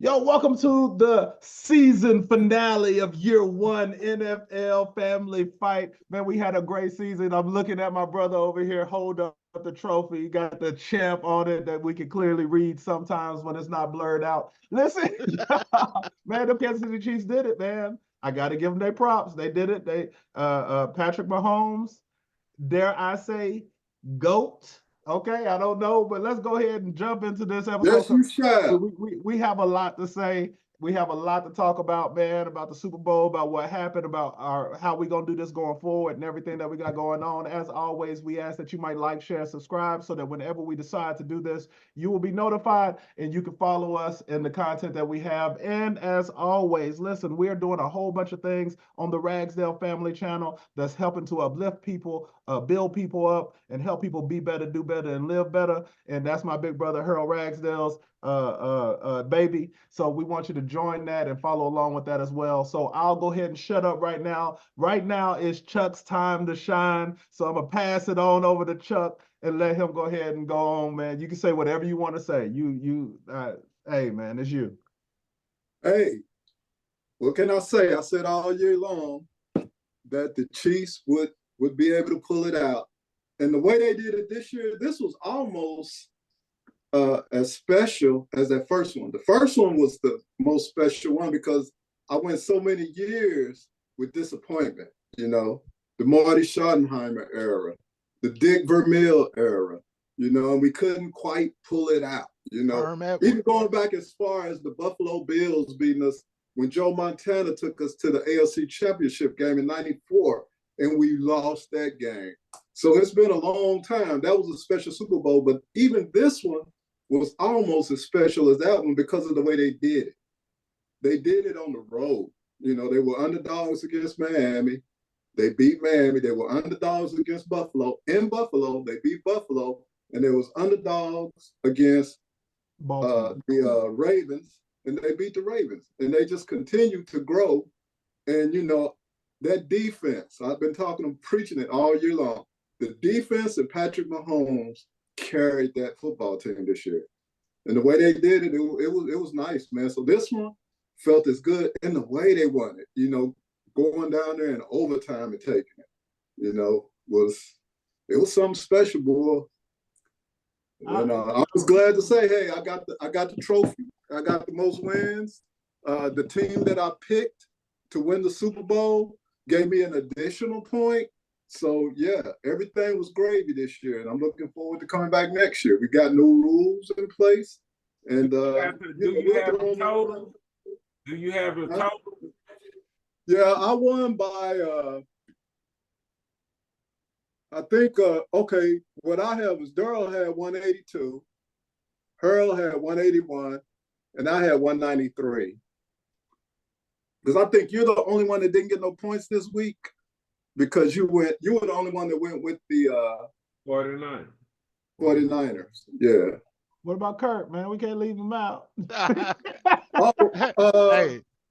Yo, welcome to the season finale of year one NFL Family Fight. Man, we had a great season. I'm looking at my brother over here hold up the trophy. He got the champ on it that we can clearly read sometimes when it's not blurred out. Listen, man, the Kansas City Chiefs did it, man. I got to give them their props. They did it. Patrick Mahomes, dare I say, GOAT. Okay, I don't know, but let's go ahead and jump into this episode. Yes, you shall. We have a lot to say. We have a lot to talk about, man, about the Super Bowl, about what happened, about how we gonna do this going forward, and everything that we got going on. As always, we ask that you might like, share, subscribe, so that whenever we decide to do this, you will be notified and you can follow us in the content that we have. And as always, listen, we are doing a whole bunch of things on the Ragsdale Family Channel that's helping to uplift people, build people up, and help people be better, do better, and live better. And that's my big brother Harold Ragsdale's baby. So we want you to join that and follow along with that as well. So I'll go ahead and shut up right now. Right now is Chuck's time to shine. So I'm gonna pass it on over to Chuck and let him go ahead and go on, man. You can say whatever you want to say. Hey, man, it's you. Hey, what can I say? I said all year long that the Chiefs would be able to pull it out. And the way they did it this year, this was almost as special as that first one. The first one was the most special one because I went so many years with disappointment, the Marty Schottenheimer era, the Dick Vermeil era, and we couldn't quite pull it out, even going back as far as the Buffalo Bills beating us when Joe Montana took us to the AFC Championship game in '94, and we lost that game. So it's been a long time. That was a special Super Bowl, but even this one was almost as special as that one because of the way they did it. They did it on the road. They were underdogs against Miami. They beat Miami. They were underdogs against Buffalo. In Buffalo, they beat Buffalo, and there was underdogs against the Ravens, and they beat the Ravens. And they just continued to grow. And, that defense, I've been preaching it all year long. The defense and Patrick Mahomes carried that football team this year. And the way they did it, it was nice, man. So this one felt as good in the way they won it, going down there in overtime and taking it, it was something special, boy. I was glad to say, hey, I got the trophy. I got the most wins. The team that I picked to win the Super Bowl gave me an additional point. So, yeah, everything was gravy this year, and I'm looking forward to coming back next year. We got new rules in place. And do you have a total? Do you have a total? Yeah, I won by, I think, okay, what I have is Daryl had 182, Earl had 181, and I had 193. Because I think you're the only one that didn't get no points this week. Because you were the only one that went with the 49ers. Yeah. What about Kurt, man? We can't leave him out.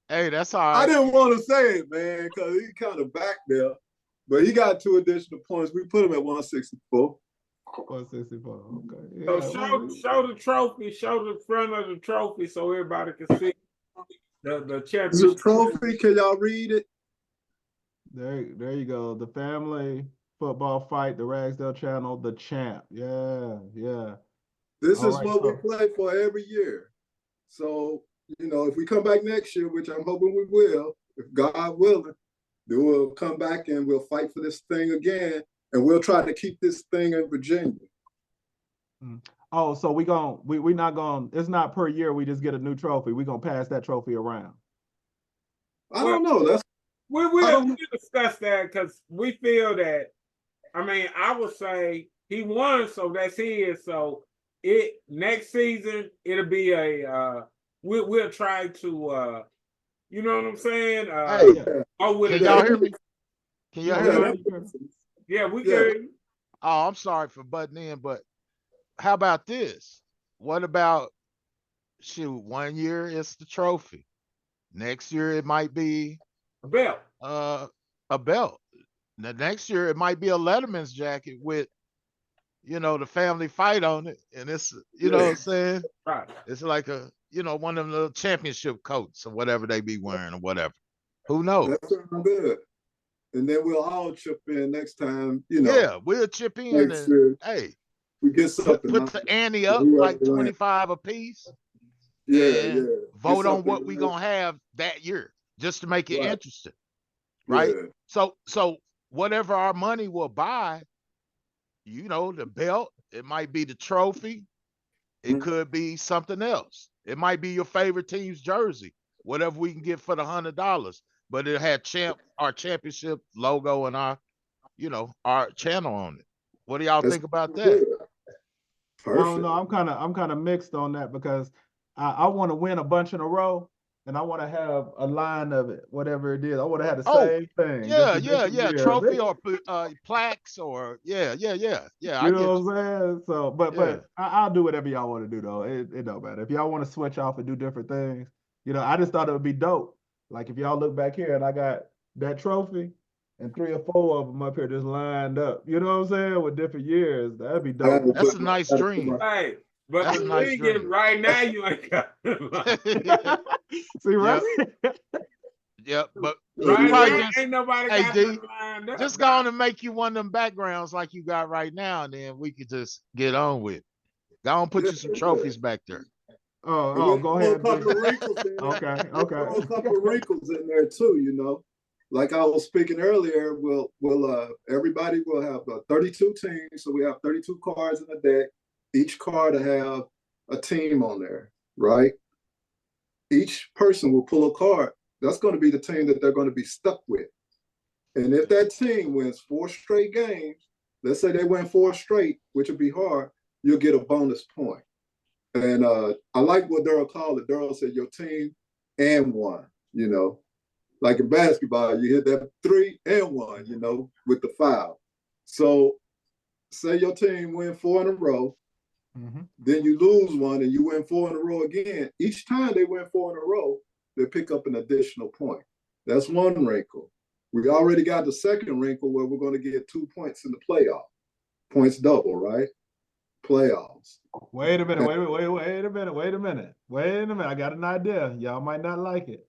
Hey, that's all right. I didn't want to say it, man, because he kind of back there. But he got 2 additional points. We put him at 164. 164. Okay. Yeah. So show the trophy, show the front of the trophy so everybody can see the championship. The trophy, can y'all read it? There you go. The Family Football Fight, the Ragsdale Channel, the champ. Yeah. This is what we play for every year. So, if we come back next year, which I'm hoping we will, if God willing, then we'll come back and we'll fight for this thing again, and we'll try to keep this thing in Virginia. Oh, so we not going, it's not per year we just get a new trophy. We're going to pass that trophy around. I don't know. We'll discuss that because we feel that, I would say he won, so that's his. So next season, it'll be we'll try to, you know what I'm saying? Can y'all hear me? Can y'all hear me? Yeah, we can. Oh, I'm sorry for butting in, but how about this? What about, 1 year it's the trophy. Next year it might be a belt. A belt. The next year it might be a Letterman's jacket with, the family fight on it. And it's, what I'm saying? Right. It's like a one of them little championship coats or whatever they be wearing or whatever. Who knows? That sounds good. And then we'll all chip in next time, Yeah, we'll chip in next and year hey, we get put something. put the ante up Whoever like wins. 25 apiece Yeah, and yeah. vote Get on what something we nice. gonna have that year just to make it Right. interesting. Right? Yeah. So whatever our money will buy, the belt, it might be the trophy, it Mhm. could be something else. It might be your favorite team's jersey, whatever we can get for the $100. But it had our championship logo and our channel on it. What do y'all That's think about that? good. I don't Perfect. know. I'm kind of mixed on that because I want to win a bunch in a row, and I want to have a line of it, whatever it is. I want to have the Oh, same thing. yeah, just a different year. trophy or plaques or yeah. I You get know you. what I'm saying? So, Yeah. but I'll do whatever y'all want to do though. It don't matter. If y'all want to switch off and do different things, I just thought it would be dope. Like if y'all look back here and I got that trophy and 3 or 4 of them up here just lined up. You know what I'm saying? With different years, that'd be I had dope. to That's put a my- nice I had to put dream. my- Hey, but That's the a nice thing is, dream. right now you ain't got. See, right? Yeah, but Yeah, Right probably now, yeah. just ain't nobody hey got D, nothing lined up. just go on and make you one of them backgrounds like you got right now, and then we could just get on with it. Go on, put you some Yeah. trophies back there. Oh, go Throw a ahead. couple D. of wrinkles in there. Okay, We'll throw a okay. couple of wrinkles in there too. Like I was speaking earlier, everybody will have 32 teams, so we have 32 cards in the deck. Each card will have a team on there, right? Each person will pull a card. That's going to be the team that they're going to be stuck with. And if that team wins 4 straight games, let's say they win 4 straight, which would be hard, you'll get a bonus point. And I like what Daryl called it. Daryl said your team and one, Like in basketball, you hit that 3 and 1, with the foul. So say your team win 4 in a row, then you lose one and you win 4 in a row again. Each time they win 4 in a row, they pick up an additional point. That's one wrinkle. We already got the second wrinkle where we're going to get 2 points in the playoff. Points double, right? Playoffs. Wait a minute. Wait a minute. I got an idea. Y'all might not like it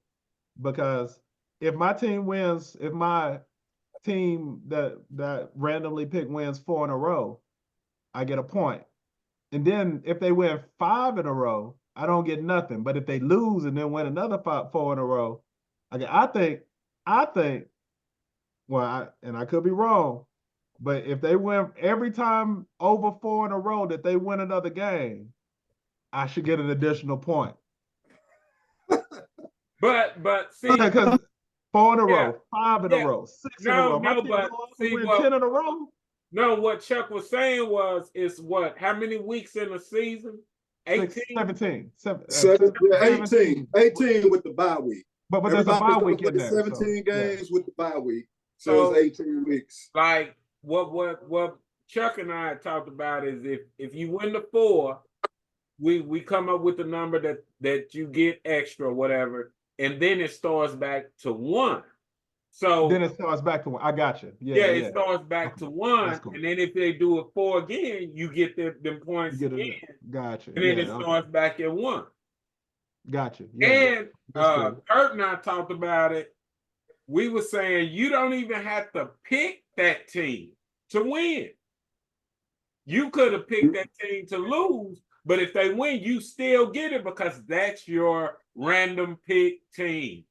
because if my team wins, if my team that randomly picked wins 4 in a row, I get a point. And then if they win 5 in a row, I don't get nothing. But if they lose and then win another 4 in a row, I think. Well, I could be wrong, but if they win every time over 4 in a row that they win another game, I should get an additional point. But see, Because 4 in a Yeah. row, 5 in a Yeah. row, 6 in a No, row. My no, team but go on to see win what- 10 in a row. no, what Chuck was saying is what? How many weeks in a season? 18? 17. 18 with the bye week. But there's a bye week in play there. 17 so, games with the bye week. So- So it's 18 weeks. Like what Chuck and I talked about is if you win the 4, we come up with the number that you get extra or whatever, and then it starts back to 1. So Then it starts back to 1. I got you. yeah, Yeah, it starts back to 1, That's cool. and then if they do it 4 again, you get them points You get again, it. Got you. and then Yeah, it starts back at 1. got you. Yeah. And That's cool. Kurt and I talked about it. We were saying you don't even have to pick that team to win. You could have picked that team to lose, but if they win, you still get it because that's your random pick team.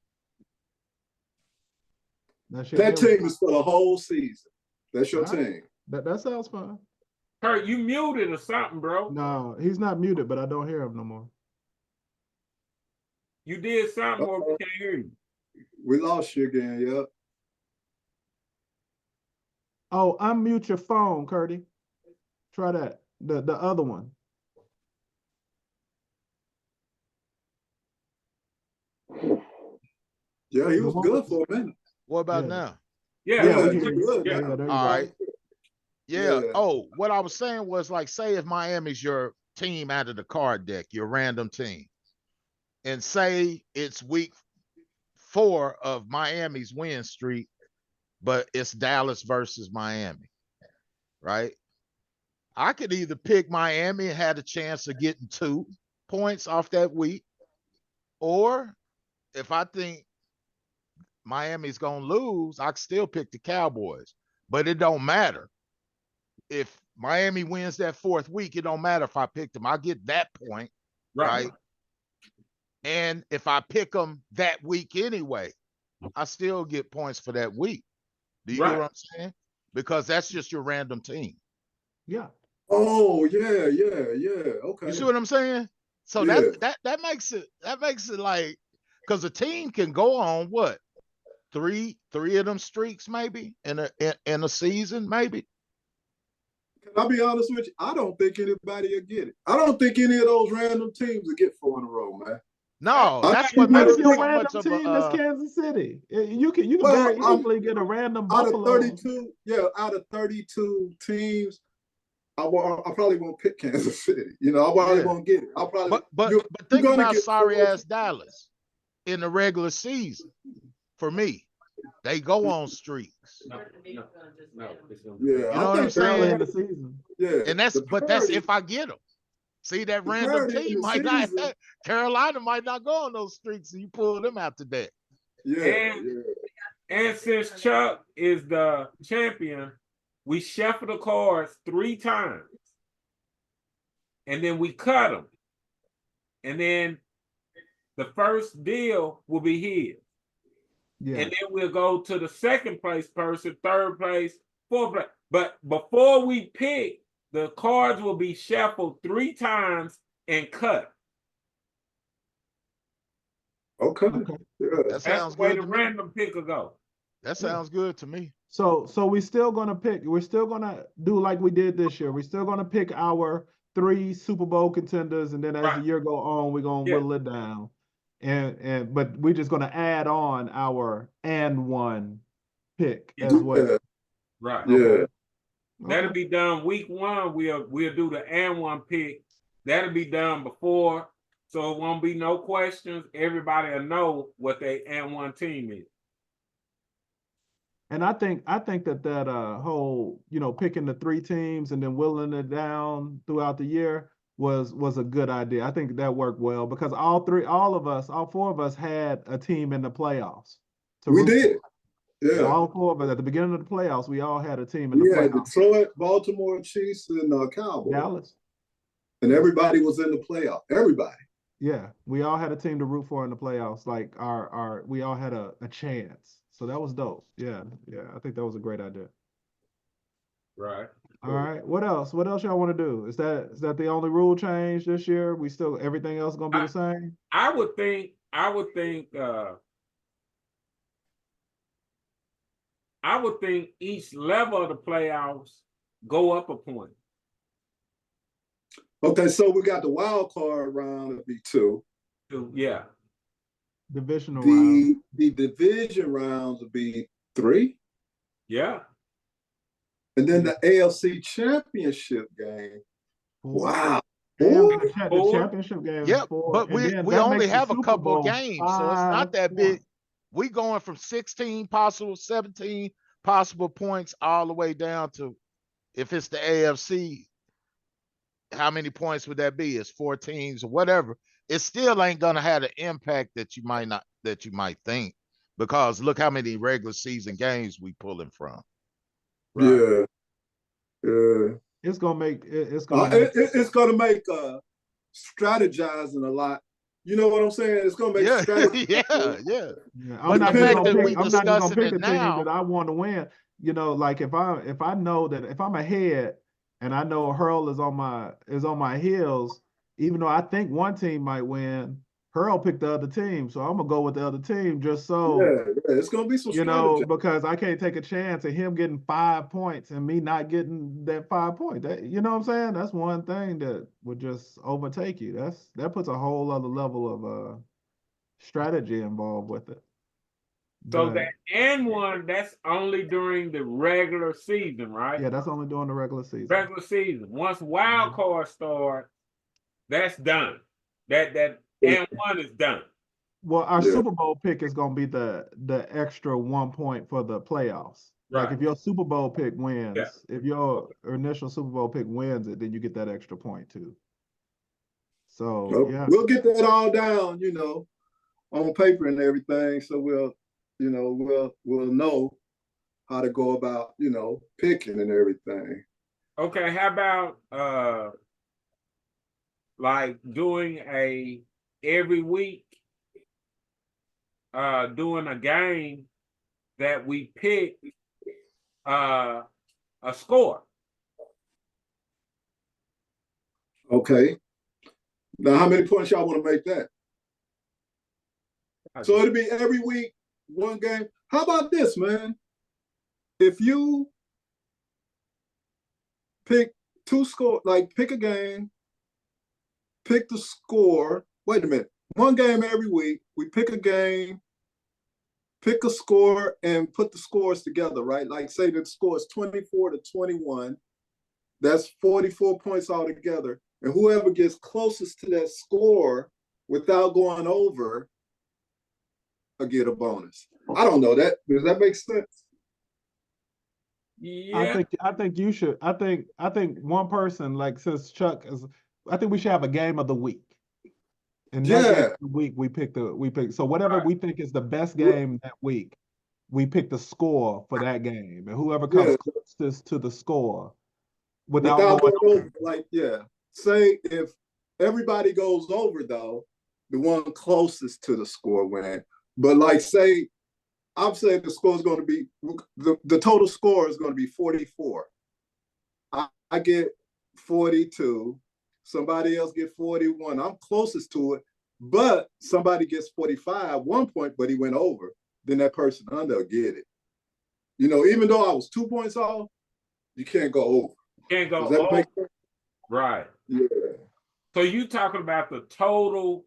That team is for the whole season. That's your All right. team. That sounds fine. Kurt, you muted or something, bro. No, he's not muted, but I don't hear him no more. You did something or we can't hear you. We lost you again, yeah. Oh, unmute your phone, Curdy. Try that. The other one. Yeah, he was good for a minute. What about Yeah. now? Yeah, Yeah, we we can can hear you. yeah. Yeah, there you All go. right. Yeah. Yeah. Oh, what I was saying was like, say if Miami's your team out of the card deck, your random team, and say it's week 4 of Miami's win streak, but it's Dallas versus Miami, right? I could either pick Miami and had a chance of getting 2 points off that week, Or if I think Miami's gonna lose, I can still pick the Cowboys. But it don't matter. If Miami wins that fourth week, it don't matter if I picked them. I get that point, right? And if I pick them that week anyway, I still get points for that week. Do you get what I'm saying? Because that's just your random team. Yeah. Oh yeah. Okay. You see what I'm saying? So Yeah. that makes it like, because a team can go on what, three of them streaks maybe in a season maybe. Can I be honest with you? I don't think anybody will get it. I don't think any of those random teams will get 4 in a row, man. No, I that's think what makes What's it your so random much of team? That's a. Kansas City. You can Well, very easily get a random Out of Buffalo. 32, out of 32 teams, I probably won't pick Kansas City. You know, I probably won't get it. I'll probably. But think about sorry ass Dallas in the regular season. For me, they go on streaks. No. Yeah, You know what I'm Early saying? in the season. Yeah, And that's if I get them. See, that random parity in team the might not. season. Carolina might not go on those streaks, and you pull them out to that. Yeah. And since Chuck is the champion, we shuffle the cards 3 times. And then we cut them. And then the first deal will be his. Yeah. And then we'll go to the second place person, third place, fourth place. But before we pick, the cards will be shuffled 3 times and cut. Okay. Yeah. That sounds That's the way good the to me. random pick will go. That sounds good to me. So we're still gonna pick. We're still gonna do like we did this year. We're still gonna pick our 3 Super Bowl contenders, and then as the year go on, we're gonna whittle it down. But we're just gonna add on our and 1 pick as well. Right. Yeah. That'll be done week 1. We'll do the and 1 pick. That'll be done before, so it won't be no questions. Everybody will know what their and 1 team is. And I think that whole, picking the 3 teams and then whittling it down throughout the year was a good idea. I think that worked well because all 4 of us had a team in the playoffs. We did. Yeah. All 4 of us at the beginning of the playoffs, we all had a team in the playoffs. Detroit, Baltimore, Chiefs, and Cowboys. Dallas. And everybody was in the playoff. Everybody. Yeah, we all had a team to root for in the playoffs. Like we all had a chance. So that was dope. Yeah. I think that was a great idea. Right. All right. What else? What else y'all want to do? Is that the only rule change this year? We still everything else gonna be the same? I would think each level of the playoffs go up a point. Okay, so we got the wild card round to be 2. Yeah. Divisional round. The division rounds will be 3. Yeah. And then the AFC championship game. 4. Wow. The championship game. Yep, 4. but we only have a couple of games, so it's not that big. We going from 17 possible points all the way down to, if it's the AFC, how many points would that be? It's 4 teams or whatever. It still ain't gonna have the impact that you might think, because look how many regular season games we pulling from. Right? Yeah. It's gonna make strategizing a lot. You know what I'm saying? It's gonna make strategy. Yeah. I'm not just gonna pick the team now that I want to win. Like if I know that if I'm ahead and I know Hurl is on my heels, even though I think one team might win, Hurl picked the other team, so I'm gonna go with the other team just so. Yeah, it's gonna be some. Because I can't take a chance of him getting 5 points and me not getting that 5 point. You know what I'm saying? That's one thing that would just overtake you. That puts a whole other level of strategy involved with it. So that and 1, that's only during the regular season, right? Yeah, that's only during the regular season. Regular season. Once wild card start, that's done. That and 1 is done. Well, our Super Bowl pick is going to be the extra 1 point for the playoffs. Right. Like if your Super Bowl pick wins, if your initial Super Bowl pick wins it, then you get that extra point too. So we'll get that all down, on paper and everything, so we'll know how to go about, picking and everything. Okay, how about like doing every week doing a game that we pick a score. Okay. Now, how many points y'all want to make that? So it'll be every week, one game. How about this, man? If you pick pick a game, pick the score. Wait a minute. One game every week. We pick a game, pick a score, and put the scores together, right? Like say the score is 24-21. That's 44 points altogether. And whoever gets closest to that score without going over, will get a bonus. I don't know that. Does that make sense? Yeah. I think you should. I think one person, like since Chuck is, I think we should have a game of the week. And that game of the week we pick. So whatever Right. we think is the best game that week, we pick the score for that game, and whoever comes closest to the score without going over. Like, say if everybody goes over though, the one closest to the score win. But like say, I'm saying the score is going to be the total score is going to be 44. I get 42. Somebody else get 41. I'm closest to it, but somebody gets 45, 1 point, but he went over. Then that person under will get it. Even though I was 2 points off, you can't go over. Can't go over. Right. Yeah. So you talking about the total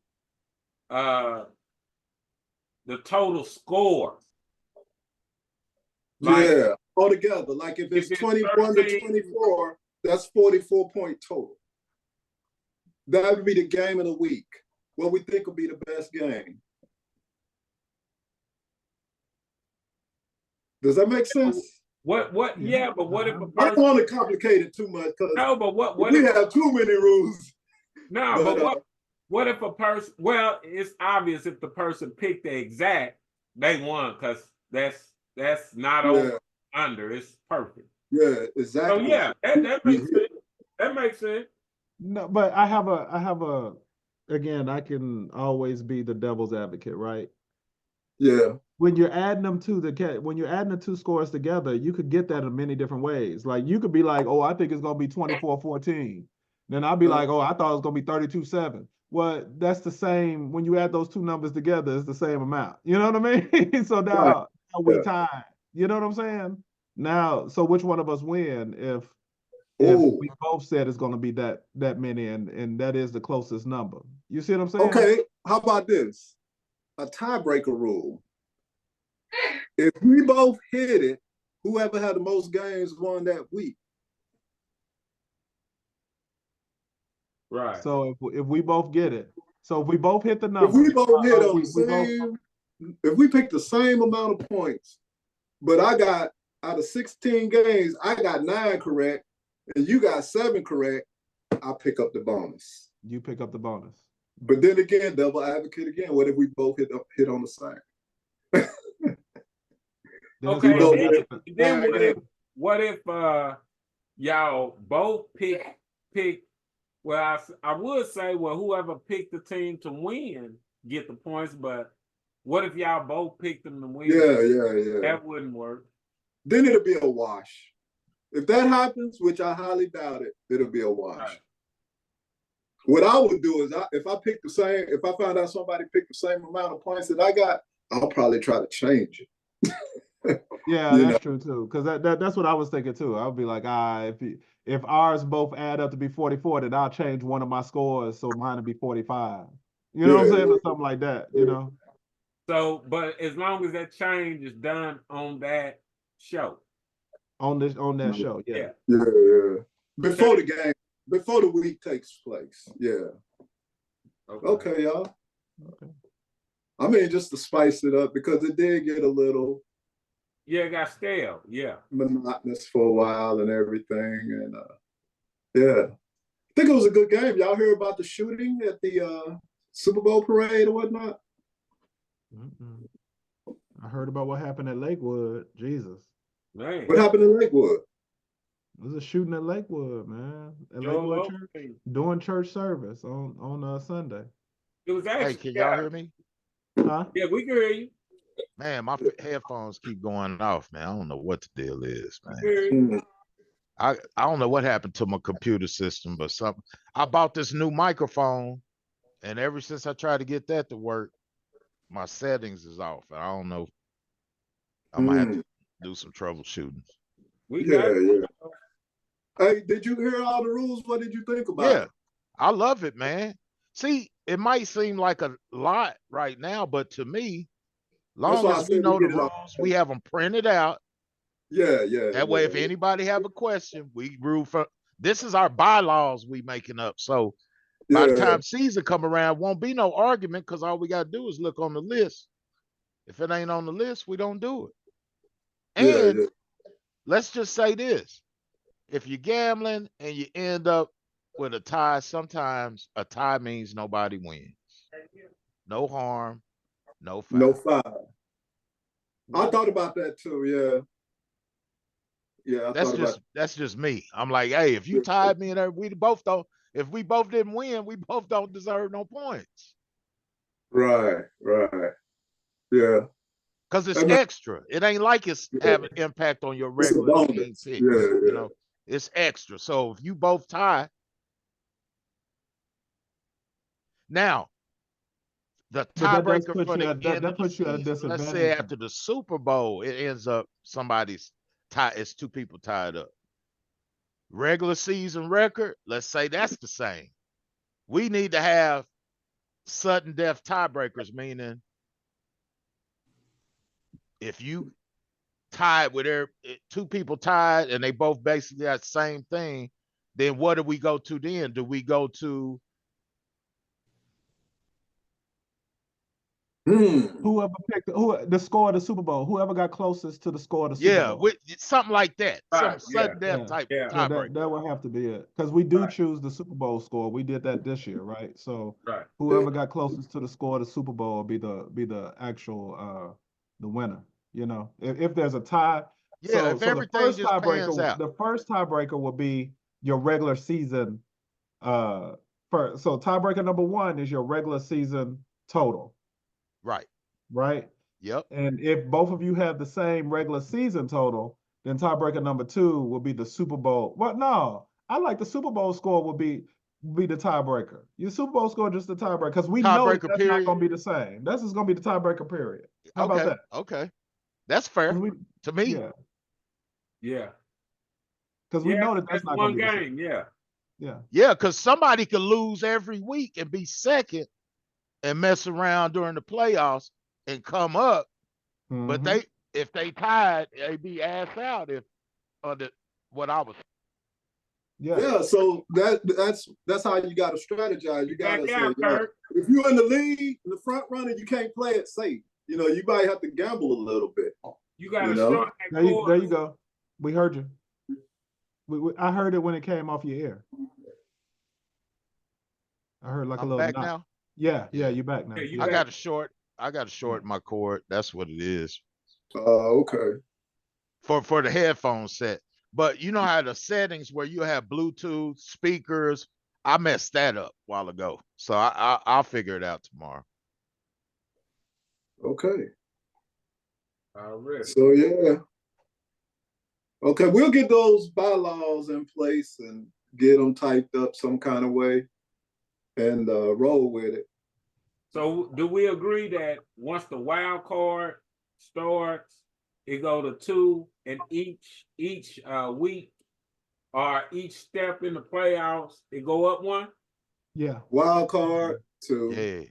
score. Like, altogether. Like if it's 21-24, that's 44 point total. That would be the game of the week. What we think will be the best game. Does that make sense? What? Yeah, but what if a person? I don't want to complicate it too much because no, but what we have too many rules. No, but what if a person? Well, it's obvious if the person picked the exact, they won because that's not over under. It's perfect. Yeah, exactly. So yeah, that makes sense. That makes sense. No, but I have a again, I can always be the devil's advocate, right? Yeah. When you're adding the two scores together, you could get that in many different ways. Like you could be like, oh, I think it's gonna be 24-14. Then I'll be like, oh, I thought it was gonna be 32-7. Well, that's the same. When you add those two numbers together, it's the same amount. You know what I mean? So now we tie. You know what I'm saying? Now, so which one of us win if we both said it's going to be that many, and that is the closest number? You see what I'm saying? Okay, how about this? A tiebreaker rule. If we both hit it, whoever had the most games won that week. Right. So if we both get it, so if we both hit the number, if we both hit on the same, if we pick the same amount of points, but I got out of 16 games, I got 9 correct, and you got 7 correct, I pick up the bonus. You pick up the bonus. But then again, double advocate again. What if we both hit on the same? Okay. Then what if y'all both pick? Well, I would say, well, whoever picked the team to win get the points, but what if y'all both picked them to win? Yeah. That wouldn't work. Then it'll be a wash. If that happens, which I highly doubt it, it'll be a wash. Right. What I would do is, if I found out somebody picked the same amount of points that I got, I'll probably try to change it. Yeah, that's true too. Because that's what I was thinking too. I'll be like, if ours both add up to be 44, then I'll change one of my scores so mine will be 45. You know what I'm saying? Or something like that, you know? So, but as long as that change is done on that show. On that show, yeah. Before the game, before the week takes place. Yeah. Okay, y'all. Okay. I mean, just to spice it up, because it did get a little it got stale, monotonous for a while and everything. And I think it was a good game. Y'all hear about the shooting at the Super Bowl parade or whatnot? Mm-mm. I heard about what happened at Lakewood. Jesus. Man, What happened in Lakewood? There's a shooting at Lakewood, man. At Joel Lakewood Church. Osteen. Doing church service on Sunday. It was Hey, actually, can y'all hear me? Huh? yeah, we can hear you. Man, my headphones keep going off, man. I don't know what the deal is, We man. can hear you. Mm. I don't know what happened to my computer system, but something. I bought this new microphone, and ever since I tried to get that to work, my settings is off. I don't know. I'm gonna have to do some troubleshooting. We Yeah, got yeah. Hey, did you hear all the rules? What did you think about Yeah, it? I love it, man. See, it might seem like a lot right now, but to me, That's long why I as we said we know the get it all. rules, we have them printed out. Yeah, yeah. That way, yeah, if anybody have a question, we rule for. This is our bylaws we making up. So by the yeah, time season come around, won't be no argument because all we got to do is look on the list. If it ain't on the list, we don't do it. yeah, And yeah. let's just say this: if you're gambling and you end up with a tie, sometimes a tie means nobody wins. No harm, no No foul. foul. I thought about that too. Yeah, yeah. I thought about. That's just me. I'm like, hey, if you tied me and we both don't, if we both didn't win, we both don't deserve no points. Right, right. Yeah. Because it's That makes- extra. It ain't like it's yeah. having impact on your It's a regular team bonus. picks. Yeah, You yeah. know, it's extra. So if you both tie, now the But that does tiebreaker put for you the at end of the puts you at a season, let's say disadvantage. after the Super Bowl, it ends up somebody's tie. It's two people tied up. Regular season record, let's say that's the same. We need to have sudden death tiebreakers, meaning if you tied with two people tied and they both basically got the same thing, then what do we go to then? Do we go to Whoever picked the score of the Super Bowl, whoever got closest to the score of the Super Bowl. something like that, some Right, yeah, sudden death Yeah. type yeah. Yeah, tiebreaker? that would have to be it. Because we do Right. choose the Super Bowl score. We did that this year, right? So Right. whoever got closest to the score of the Super Bowl will be the actual the winner. You know, if there's a tie. Yeah, if So everything just pans out. the first tiebreaker will be your regular season. So tiebreaker number one is your regular season total, Right. right? Yep. And if both of you have the same regular season total, then tiebreaker number two will be the Super Bowl. Well, no, I like the Super Bowl score will be the tiebreaker. Your Super Bowl score just the tiebreaker because we know that Tiebreaker that's not period. going to be the same. That's just going to be the tiebreaker period. How about Okay. that? Okay. That's fair 'Cause we, to me. yeah, Yeah. because we Yeah, know that that's that's not going one to be the same. game. Yeah. Yeah, Yeah, because somebody could lose every week and be second and mess around during the playoffs and come up. But Mhm. if they tied, they'd be ass out if under what I was. Yeah, Yeah, so that's how you got to strategize. You got to Back say, out, yo, Kurt. if you're in the lead, in the front runner, you can't play it safe. You know, you might have to gamble a little bit. You got to You know? short that there cord. you go. We heard you. I heard it when it came off your ear. I heard like a I'm little back knock. now. Yeah, Yeah. you back now. Yeah, you Yeah. I back. got to short my cord. That's what it is Okay. for the headphone set. But you know how the settings where you have Bluetooth speakers, I messed that up a while ago. So I'll figure it out tomorrow. Okay. Already. So yeah. Okay, we'll get those bylaws in place and get them typed up some kind of way and roll with it. So do we agree that once the wild card starts, it go to 2 and each week or each step in the playoffs, it go up 1? Yeah. Wild card to Yeah.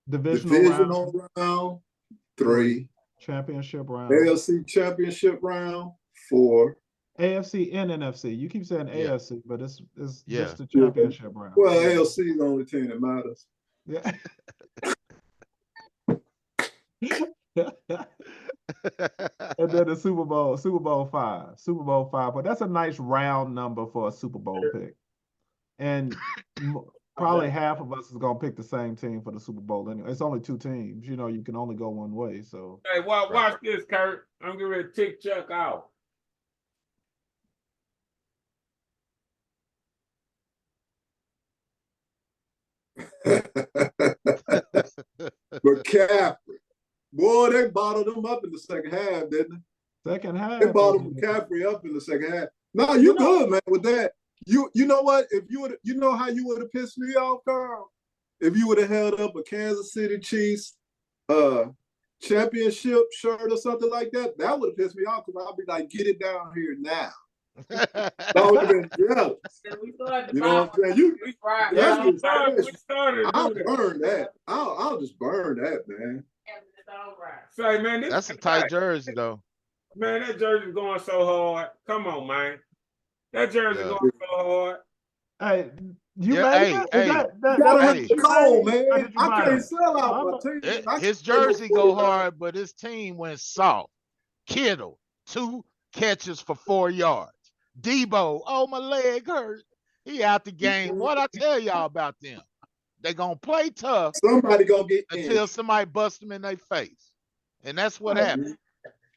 Divisional round, round 3, championship round, AFC championship round 4. AFC and NFC. You keep saying Yeah. AFC, but it's Yeah. just the championship round. Well, AFC is the only team that matters. Yeah. And then the Super Bowl 5. But that's a nice round number for a Super Bowl pick. And probably half of us is gonna pick the same team for the Super Bowl. Anyway, it's only 2 teams. You know, you can only go one way. So Hey, watch this, Kurt. I'm getting ready to tick Chuck out. McCaffrey. Boy, they bottled him up in the second half, didn't second half, they? They bottled McCaffrey up in the second half. No, you good, man, with that. You know what? If you would, you know how you would have pissed me off, Carl? If you would have held up a Kansas City Chiefs championship shirt or something like that, that would have pissed me off because I'd be like, get it down here now. I would have been jealous. You know what I'm saying? We started. I'll burn that. I'll just burn that, man. Say, man, this That's a tight jersey, though. Man, that jersey's going so hard. Come on, man. That jersey going so hard. Hey, you Yeah, made hey, it? hey. That Hey, cold, man. How did you I buy can't it? sell out my team. His jersey go hard, but his team went soft. Kittle, 2 catches for 4 yards. Debo, oh, my leg hurt. He out the game. What I tell y'all about them? They gonna play tough Somebody gonna get until in. somebody bust them in their face. And that's what happened.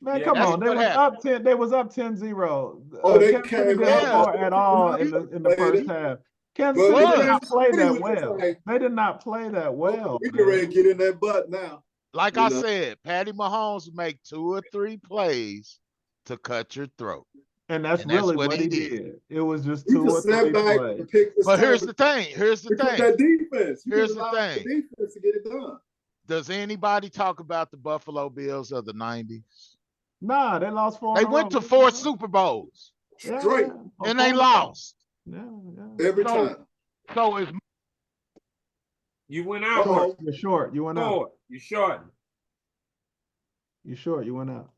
Man, Yeah, come that's on. They what was happened. up 10. They was up 10-0. Oh, they Kansas City came didn't out. score at all in the first half. Kansas But City did was. not play that was well. like, They did not play that well. we can ready to get in that butt now. Like You I know. said, Patty Mahomes would make 2 or 3 plays to cut your throat. And that's And that's really what what he he did. did. It was just He 2 or just 3 sat back plays. and picked this But here's time the thing. Here's the because thing. that defense. You Here's can the allow thing. the defense to get it done. Does anybody talk about the Buffalo Bills of the 90s? Nah, they lost 4 They in a went row. to 4 Super Bowls Yeah, Straight yeah. and they lost. Yeah, yeah. every So- time. So it's You went out. Uh-oh. You're short. You went out. Short. You short. You're short. You went out.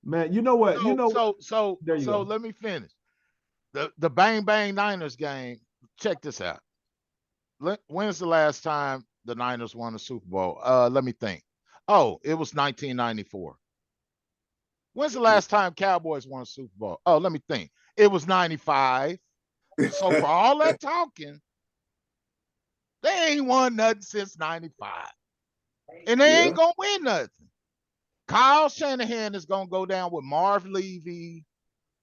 Man, you know what? You know There you go. let me finish. The Bang Bang Niners game. Check this out. When's the last time the Niners won a Super Bowl? Let me think. Oh, it was 1994. When's the last time Cowboys won a Super Bowl? Oh, let me think. It was 95. So for all that talking, they ain't won nothing since 95. And they ain't gonna win nothing. Kyle Shanahan is gonna go down with Marv Levy,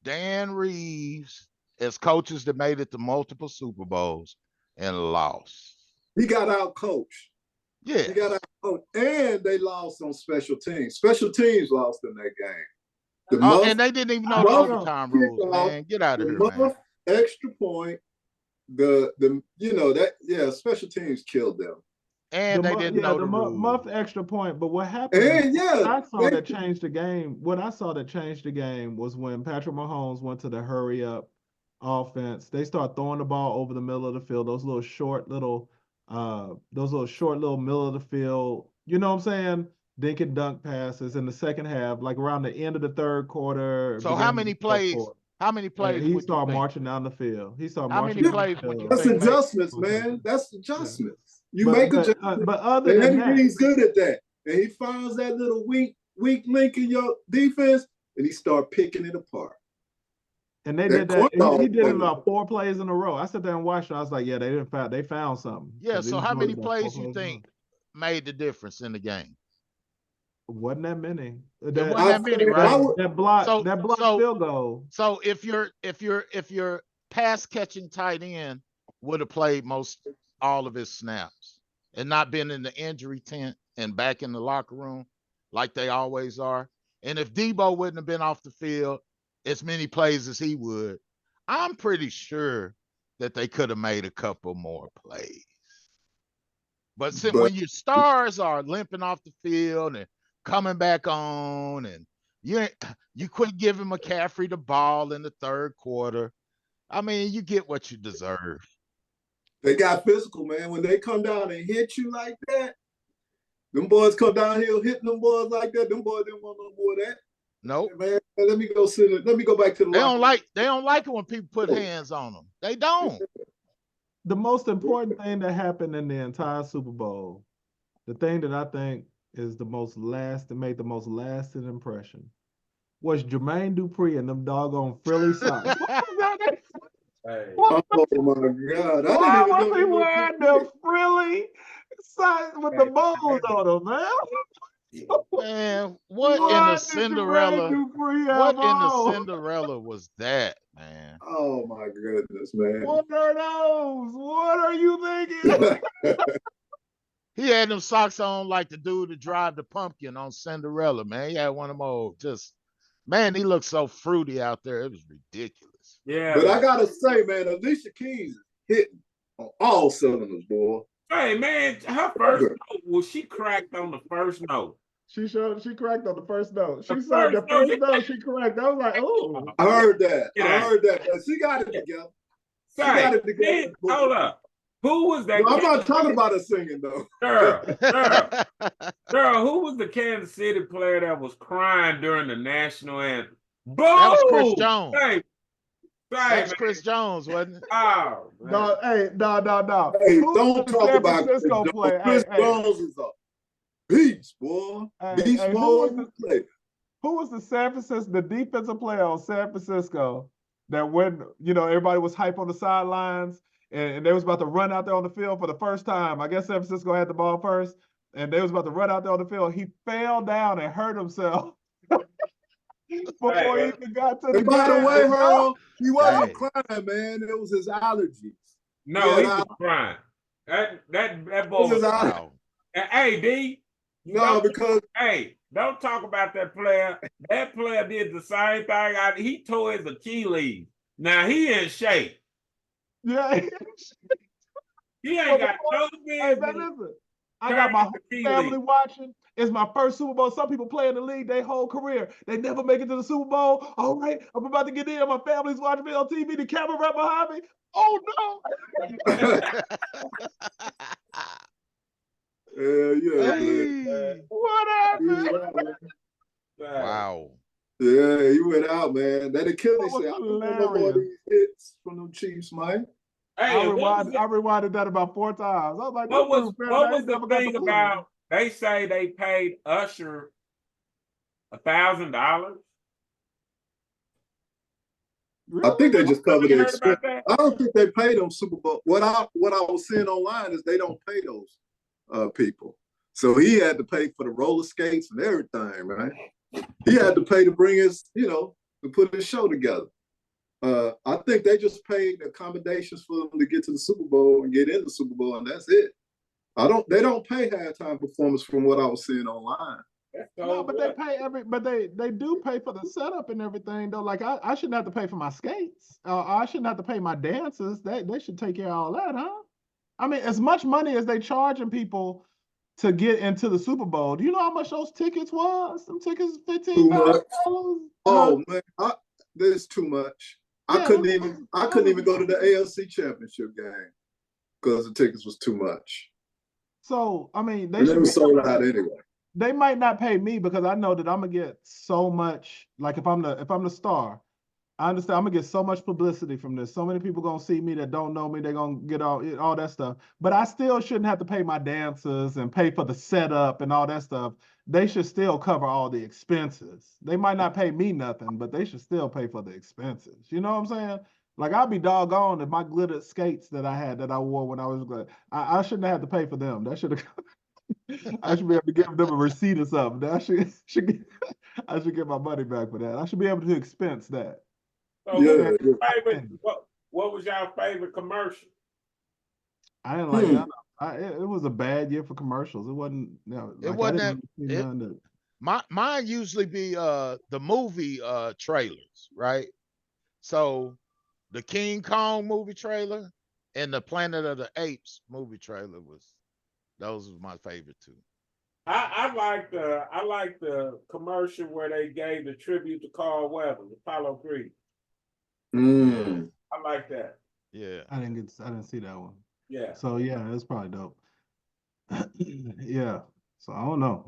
Dan Reeves as coaches that made it to multiple Super Bowls and lost. He got out coached. Yeah. He got out coached. And they lost on special teams. Special teams lost in that game. And they didn't even know the overtime rules, man. Get out of here, man. Extra point. Special teams killed them. And they didn't know the rules. muff extra point. But what happened? And What I saw that changed the game. What I saw that changed the game was when Patrick Mahomes went to the hurry up offense. They start throwing the ball over the middle of the field. Those little short little middle of the field. You know what I'm saying? Dink and dunk passes in the second half, like around the end of the third quarter. So how many plays? How many plays? He started marching down the field. How many plays would you That's think adjustments, man. That's adjustments. You make adjustments. But other than that, he's good at that. And he finds that little weak link in your defense, and he start picking it apart. And they did that. He did it about 4 plays in a row. I sat there and watched it. I was like, yeah, they found something. Yeah. So how many plays you think made the difference in the game? Wasn't that many? Wasn't that many, right? That block field goal. So if your pass catching tight end would have played all of his snaps and not been in the injury tent and back in the locker room like they always are, and if Debo wouldn't have been off the field as many plays as he would, I'm pretty sure that they could have made a couple more plays. But when your stars are limping off the field and coming back on, and you quit giving McCaffrey the ball in the third quarter, I mean, you get what you deserve. They got physical, man. When they come down and hit you like that, them boys come downhill hitting them boys like that. Them boys didn't want no more of that. Nope. Man, let me go back to the They don't like it when people put hands on them. They don't. The most important thing that happened in the entire Super Bowl, the thing that I think is made the most lasting impression, was Jermaine Dupri and them doggone frilly socks. Hey. What? Oh my God! I Why didn't even was he know. wearing the frilly side with the bows on him, man? Man, what in the What did Jermaine Cinderella? Dupri What have in the on? Cinderella was that, man? Oh my goodness, man! What are those? What are you thinking? He had them socks on like the dude that drive the pumpkin on Cinderella, man. He had one of them old, just, man, he looked so fruity out there. It was ridiculous. Yeah. But I Man. gotta say, man, Alicia Keys is hitting on all cylinders, boy. Hey man, her first note was she cracked on the first note. She cracked on the first note. She The said the first note, first note she correct. I was like, oh. I heard that. Get I out. heard that. But she got it together. She Say, got it together. then, hold up. Who was that? No, I'm not Kansas talking City- about her singing though. Girl, who was the Kansas City player that was crying during the national anthem? Boom! That was Chris Jones. Hey, That's man. Chris Jones, wasn't it? Oh, man. No, hey, no. Hey, Who don't was the talk San about Chris Francisco Jones. player? Chris Hey, Jones is a beast, boy. Beast hey, mode play. who was the San Francisco, the defensive player on San Francisco that when, everybody was hype on the sidelines and they was about to run out there on the field for the first time. I guess San Francisco had the ball first and they was about to run out there on the field. He fell down and hurt himself before he even got to the And by the game. way, Harold, he wasn't Hey. crying, man. It was his allergies. No, he Yeah, was crying. That It boy was his was. allergies. Wow. Hey, D. No, because Hey, don't talk about that player. That player did the same thing. He tore his Achilles. Now he in shape. Yeah. He ain't got no Hey, business. man, listen. I got my whole family watching. It's my first Super Bowl. Some people play in the league their whole career. They never make it to the Super Bowl. All right, I'm about to get in. My family's watching me on TV. The camera right behind me. Oh, no. yeah, man. Hey. What He happened? went out, man. Wow. Yeah, he went out, man. That Achilles That was said, I don't want no more of hilarious. these hits from them Chiefs, man. Hey, I what was rewinded that about 4 times. I was like, What was man, what I was ain't the never got thing the about? They say they paid Usher $1,000. I think they just covered You the heard expense. about that? I don't think they pay them Super Bowl. What I was seeing online is they don't pay those people. So he had to pay for the roller skates and everything, right? He had to pay to bring his, to put his show together. I think they just paid accommodations for them to get to the Super Bowl and get in the Super Bowl, and that's it. They don't pay halftime performance from what I was seeing online. No, but they pay they do pay for the setup and everything though. Like I shouldn't have to pay for my skates. I shouldn't have to pay my dancers. They should take care of all that, huh? I mean, as much money as they charging people to get into the Super Bowl. Do you know how much those tickets was? Some tickets $15,000. Oh man, there's too much. Yeah, I couldn't even go to the AFC Championship game because the tickets was too much. So I mean, They were sold out anyway. They might not pay me because I know that I'm gonna get so much. Like if I'm the star, I understand I'm gonna get so much publicity from this. So many people gonna see me that don't know me. They're gonna get all that stuff. But I still shouldn't have to pay my dancers and pay for the setup and all that stuff. They should still cover all the expenses. They might not pay me nothing, but they should still pay for the expenses. You know what I'm saying? Like I'd be doggone if my glittered skates that I wore when I was glad. I shouldn't have had to pay for them. That should have. I should be able to give them a receipt or something. I should get my money back for that. I should be able to expense that. So Yeah. what was your favorite commercial? I didn't like that. It was a bad year for commercials. It wasn't. It wasn't mine usually be the movie trailers, right? So the King Kong movie trailer and the Planet of the Apes movie trailer those were my favorite two. I like the commercial where they gave the tribute to Carl Weathers, Apollo Creed. I like that. Yeah. I didn't see that one. Yeah. So yeah, it's probably dope. Yeah. So I don't know.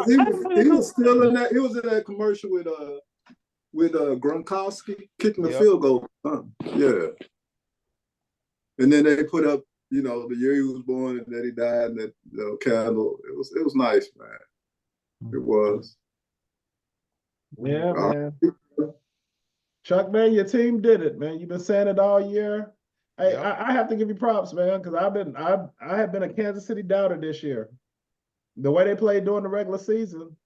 He was still in that. He was in that commercial with Gronkowski kicking the field goal. Yeah. And then they put up, the year he was born and that he died, and that candle. It was nice, man. It was. Yeah, man. Chuck, man, your team did it, man. You've been saying it all year. Hey, Yep. I have to give you props, man, because I have been a Kansas City doubter this year. The way they played during the regular season,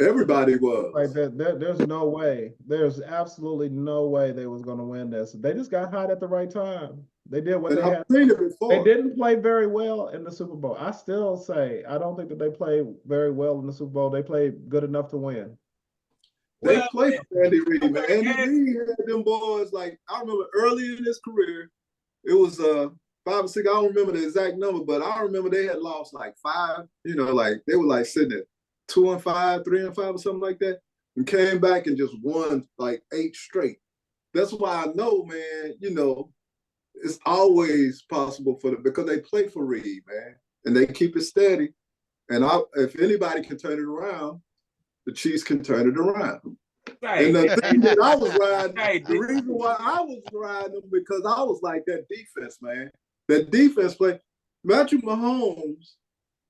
Everybody like was. there's no way. There's absolutely no way they was going to win this. They just got hot at the right time. They did what And they I've had. seen it They before. didn't play very well in the Super Bowl. I still say I don't think that they played very well in the Super Bowl. They played good enough to win. They Well, played for Andy Reid, man. Andy yes. Reid had them boys, like, I remember early in his career, it was 5 or 6, I don't remember the exact number, but I remember they had lost like 5, like they were like sitting at 2-5, 3-5 or something like that, and came back and just won like 8 straight. That's why I know, man, it's always possible for them because they play for Reid, man, and they keep it steady. And if anybody can turn it around, the Chiefs can turn it around. Hey, And the thing that I was riding, Hey, the reason why I was riding them because I was like that defense, man. That defense play. Patrick Mahomes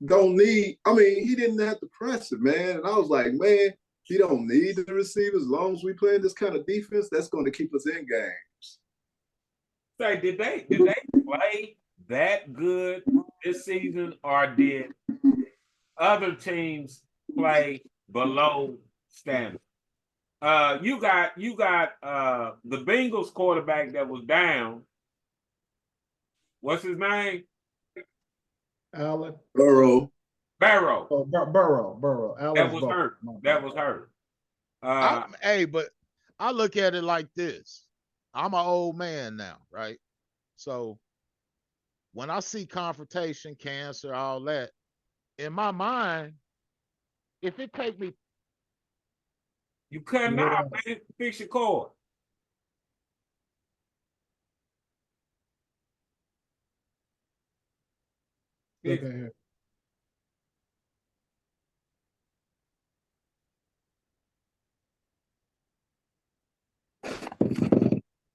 don't need. I mean, he didn't have to press it, man. And I was like, man, he don't need the receivers. As long as we play this kind of defense, that's going to keep us in games. say, did they play that good this season, or did other teams play below standard? You got the Bengals quarterback that was down. What's his name? Allen. Burrow. Barrow. Oh, Burrow. That was hurt. That was hurt. Hey, but I look at it like this. I'm an old man now, right? So when I see confrontation, cancer, all that, in my mind, if it take me, You cutting out, man. Fix your cord. Look at here.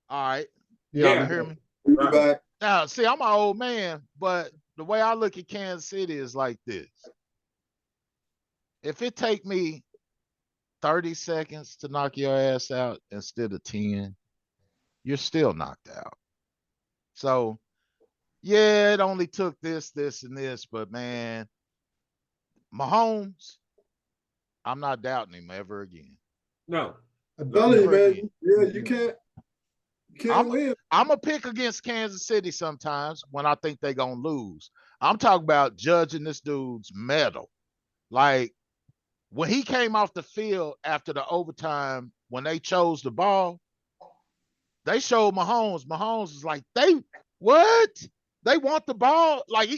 all right, Yeah. y'all can hear me? Right. Back. Now, see, I'm an old man, but the way I look at Kansas City is like this. If it take me 30 seconds to knock your ass out instead of 10, you're still knocked out. So, yeah, it only took this, and this, but man, Mahomes, I'm not doubting him ever again. No. I'm telling you, Never man. again. Yeah, you can't win. I'm a pick against Kansas City sometimes when I think they're gonna lose. I'm talking about judging this dude's medal. Like when he came off the field after the overtime, when they chose the ball, they showed Mahomes. Mahomes is like, they want the ball. Like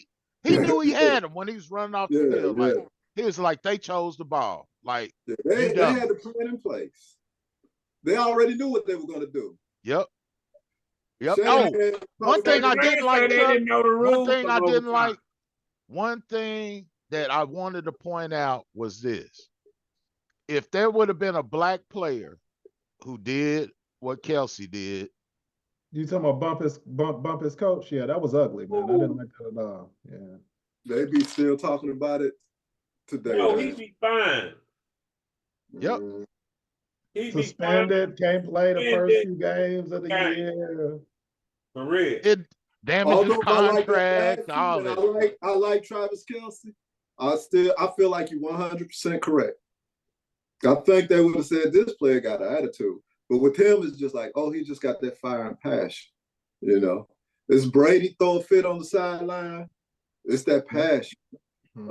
he knew he had him when he was running off the field. Like he was like, they chose the ball. Like they had the plan in place. They already knew what they were gonna do. Yep. Shanahan, one thing I didn't like, they didn't know the rules. one thing I didn't like, one thing that I wanted to point out was this. If there would have been a black player who did what Kelsey did. You talking about bump his coach? Yeah, that was ugly, man. I didn't like that at all. Yeah. They be still talking about it today. No, he'd be fine. Yep. He'd Suspended, can't play the first 2 games of the Game. year. For real. It damages Although I like contract, that all last that. season, I like Travis Kelce. I feel like you're 100% correct. I think they would have said this player got an attitude. But with him, it's just like, oh, he just got that fire and passion. It's Brady throw a fit on the sideline. It's that passion. Tim,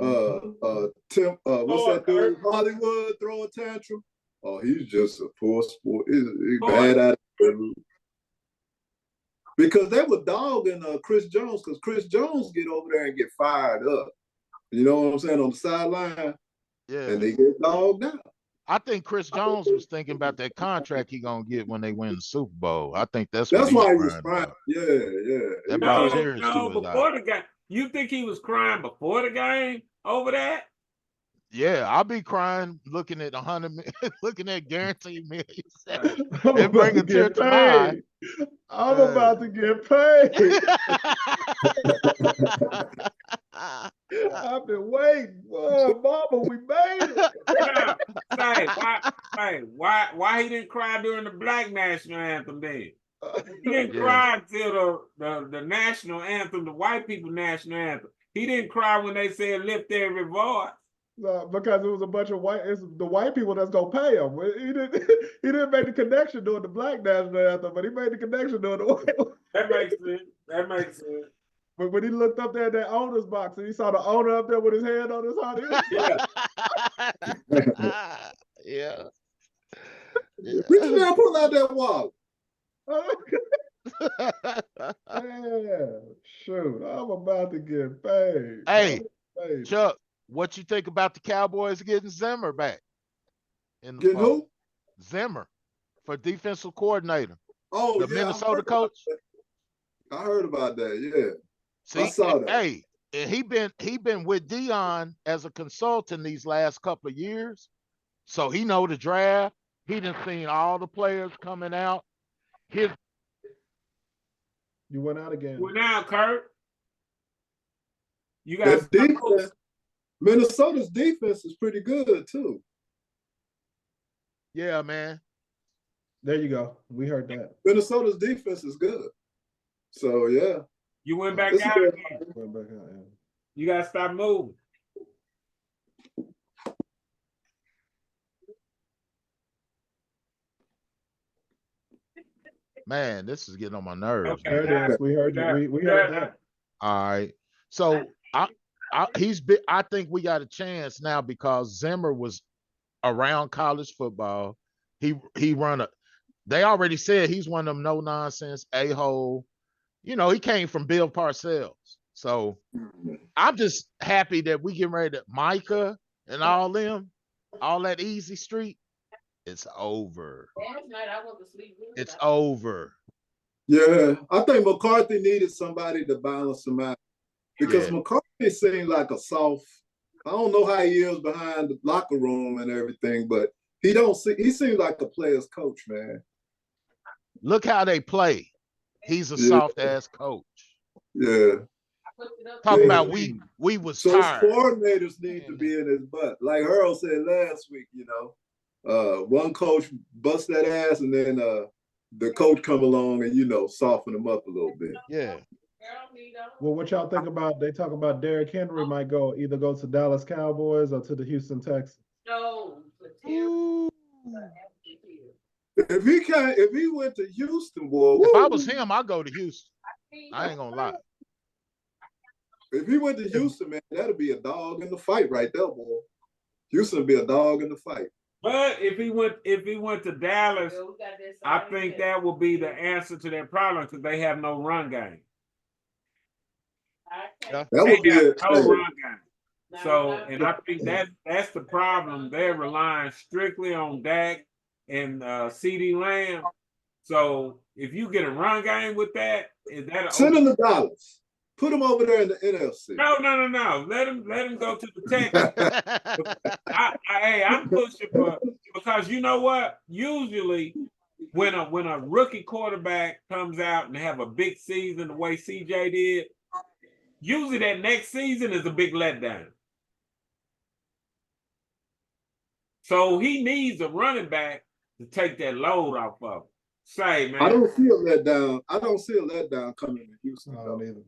what's that dude? Hollywood throw a tantrum. Oh, he's just a poor sport. He's bad attitude. Because they were dogging Chris Jones, because Chris Jones get over there and get fired up. You know what I'm saying? On the sideline. Yeah. And they get dogged out. I think Chris Jones was thinking about that contract he gonna get when they win the Super Bowl. I think that's why he was crying crying. about. Yeah. That brought tears to his before eyes. the game. You think he was crying before the game over that? Yeah, I'll be crying looking at 100 million, looking at guaranteed millions. I'm It bring a about to tear get to my eye. paid. I'm about to get paid. I've been waiting. Whoa, mama, we made it. Now, why he didn't cry during the Black national anthem then? He didn't Yeah. cry until the national anthem, the white people national anthem. He didn't cry when they said lift every voice. No, because it was a bunch of it's the white people that's gonna pay him. He didn't he didn't make the connection during the Black national anthem, but he made the connection during the white one. That makes sense. That makes sense. But when he looked up there at that owner's box and he saw the owner up there with his hand on his heart, he was Yeah. We should now pull out that wallet. yeah, shoot, I'm about to get paid. Hey, Hey, Chuck, what you think about the Cowboys getting Zimmer back? In the Get fold? who? Zimmer for defensive coordinator. Oh, The yeah, Minnesota coach. I heard about that. Yeah. See, saw that. Hey, and he been with Dion as a consultant these last couple of years, so he know the draft. He done seen all the players coming out. His you went out again. Well, now, Kurt, you That got defense, Minnesota's defense is pretty good too. yeah, man. There you go. We heard that. Minnesota's defense is good. So yeah. you went back This out is- again. Went back out, yeah. You gotta stop moving. Man, this is getting on my nerves. Okay. man. There it is. We heard you. We heard that. All right. So I think we got a chance now because Zimmer was around college football. He run a. They already said he's one of them no nonsense a-hole. You know, he came from Bill Parcells. So I'm just happy that we getting ready to Micah and all them, all that easy street. It's over. Last night I went to sleep. It's over. Yeah. I think McCarthy needed somebody to balance him out. Because Yeah. McCarthy seemed like a soft, I don't know how he is behind the locker room and everything, but he seems like a player's coach, man. Look how they play. He's a Yeah. soft ass coach. Yeah. Talking Yeah. about we was So his tired. coordinators need to be in his butt. Like Earl said last week, one coach bust that ass and then the coach come along and, soften him up a little bit. Yeah. Well, what y'all think about? They talk about Derrick Henry might either go to Dallas Cowboys or to the Houston Texans. No, Ooh. If he went to Houston, boy, If I woo, was him, I'd go to Houston. I ain't gonna lie. if he went to Houston, man, that'd be a dog in the fight right there, boy. Houston would be a dog in the fight. But if he went to Dallas, I think that will be the answer to their problem because they have no run game. That They would be have it. no run game. So, and I think that's the problem. They're relying strictly on Dak and CD Lamb. So if you get a run game with that, is that Send him to Dallas. Put him over there in the NFC. No. Let him go to the Texans. I'm pushing for because you know what? Usually, when a rookie quarterback comes out and have a big season the way CJ did, usually that next season is a big letdown. So he needs a running back to take that load off of him. Say, man. I don't see a letdown. I don't see a letdown coming to Houston. I though. don't either.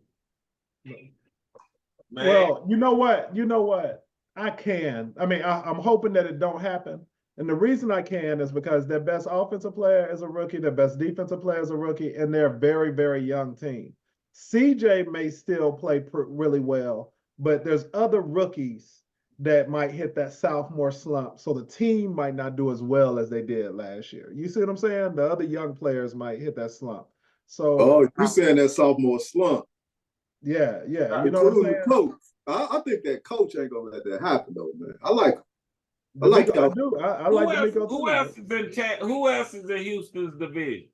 Man. Well, you know what? I can. I mean, I'm hoping that it don't happen. And the reason I can is because their best offensive player is a rookie, their best defensive player is a rookie, and they're a very, very young team. CJ may still play really well, but there's other rookies that might hit that sophomore slump. So the team might not do as well as they did last year. You see what I'm saying? The other young players might hit that slump. So Oh, you saying that sophomore slump? yeah. You know what I'm Including saying? the coach. I think that coach ain't gonna let that happen though, man. I like him. I do. I like D'Amico too. Who else is in Houston's division?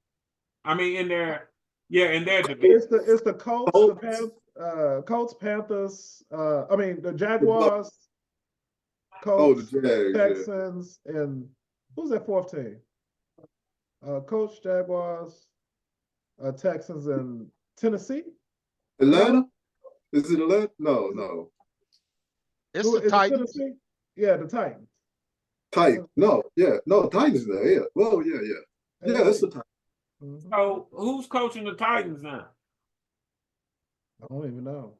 I mean, in their division. It's the Colts, Colts, Panthers. The Jaguars, Oh, the Colts, Jags. Texans, and who's that fourth team? Colts, Jaguars, Texans, and Tennessee. Atlanta? Is it Atlanta? No. It's Who the is it Titans. Tennessee? Yeah, the Titans. Titans. No, Titans there. Yeah. Well, yeah. Yeah, it's the Titans. Mhm. So who's coaching the Titans now? I don't even know.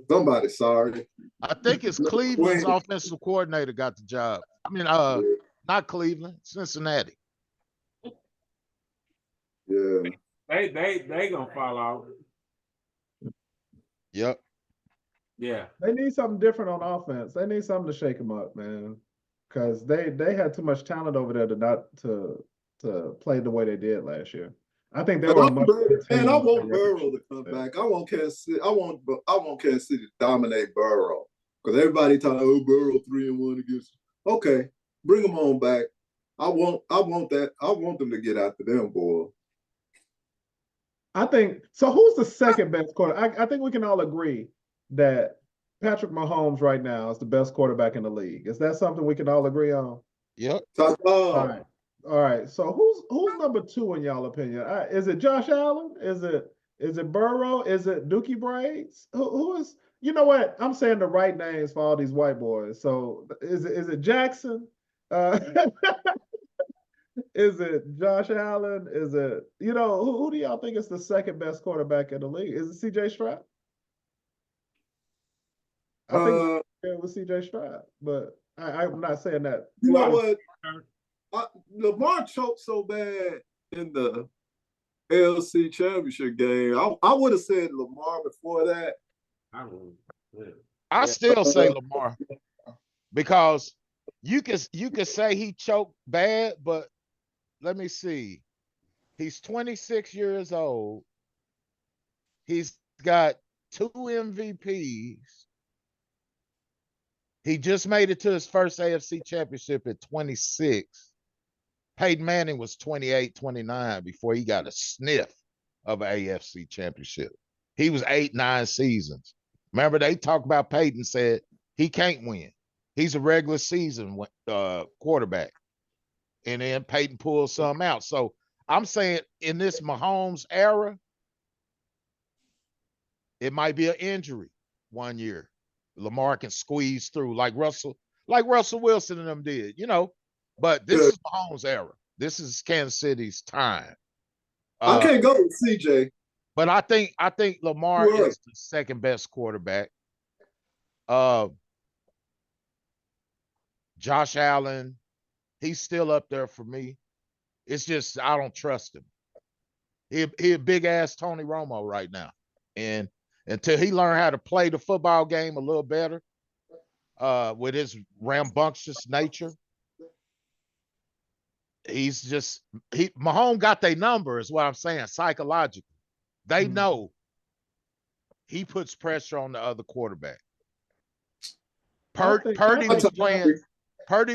Somebody, sorry. I think it's Cleveland's offensive coordinator got the job. I mean, not Cleveland, Cincinnati. Yeah. They gonna fall out. Yep. Yeah. They need something different on offense. They need something to shake them up, man. Because they had too much talent over there to play the way they did last year. I think they were a much better team. And I want than Burrow to come back. I want Kansas City. I want Kansas City to dominate Burrow because everybody talking, oh, Burrow 3-1 against. Okay, bring them on back. I want that. I want them to get after them, boy. I think so. Who's the second best quarterback? I think we can all agree that Patrick Mahomes right now is the best quarterback in the league. Is that something we can all agree on? Yep. All right. So who's number 2 in y'all opinion? Is it Josh Allen? Is it Burrow? Is it Dookie Braids? Who is? You know what? I'm saying the right names for all these white boys. So is it Jackson? Is it Josh Allen? Is it who do y'all think is the second best quarterback in the league? Is it C.J. Stroud? I think it was C.J. Stroud, but I'm not saying that. You know what? Lamar choked so bad in the AFC Championship game. I would have said Lamar before that. I still say Lamar because you could say he choked bad, but let me see. He's 26 years old. He's got 2 MVPs. He just made it to his first AFC Championship at 26. Peyton Manning was 28, 29 before he got a sniff of an AFC Championship. He was 8, 9 seasons. Remember, they talked about Peyton said he can't win. He's a regular season quarterback. And then Peyton pulled some out. So I'm saying in this Mahomes era, it might be an injury one year. Lamar can squeeze through like Russell Wilson and them did, But this is Mahomes' era. This is Kansas City's time. I can't go with CJ. But I think Lamar is the second best quarterback. Josh Allen, he's still up there for me. It's just I don't trust him. He a big ass Tony Romo right now. And until he learn how to play the football game a little better, with his rambunctious nature, Mahomes got their number, is what I'm saying, psychologically. They know he puts pressure on the other quarterback. Purdy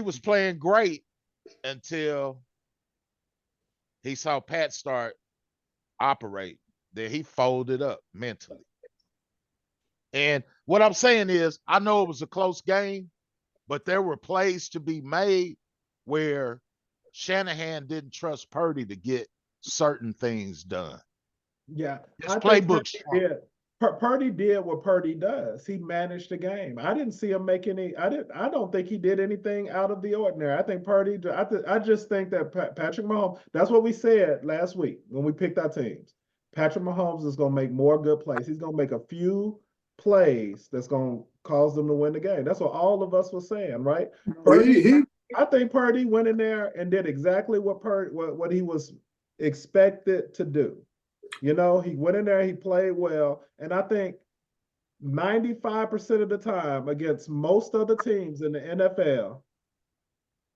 was playing great until he saw Pat start operate. Then he folded up mentally. And what I'm saying is, I know it was a close game, but there were plays to be made where Shanahan didn't trust Purdy to get certain things done. Yeah. His playbook. Purdy did what Purdy does. He managed the game. I didn't see him make any. I don't think he did anything out of the ordinary. I think Purdy. I just think that Patrick Mahomes. That's what we said last week when we picked our teams. Patrick Mahomes is going to make more good plays. He's going to make a few plays that's going to cause them to win the game. That's what all of us were saying, right? Purdy, I think Purdy went in there and did exactly what he was expected to do. He went in there, he played well, and I think 95% of the time against most other teams in the NFL,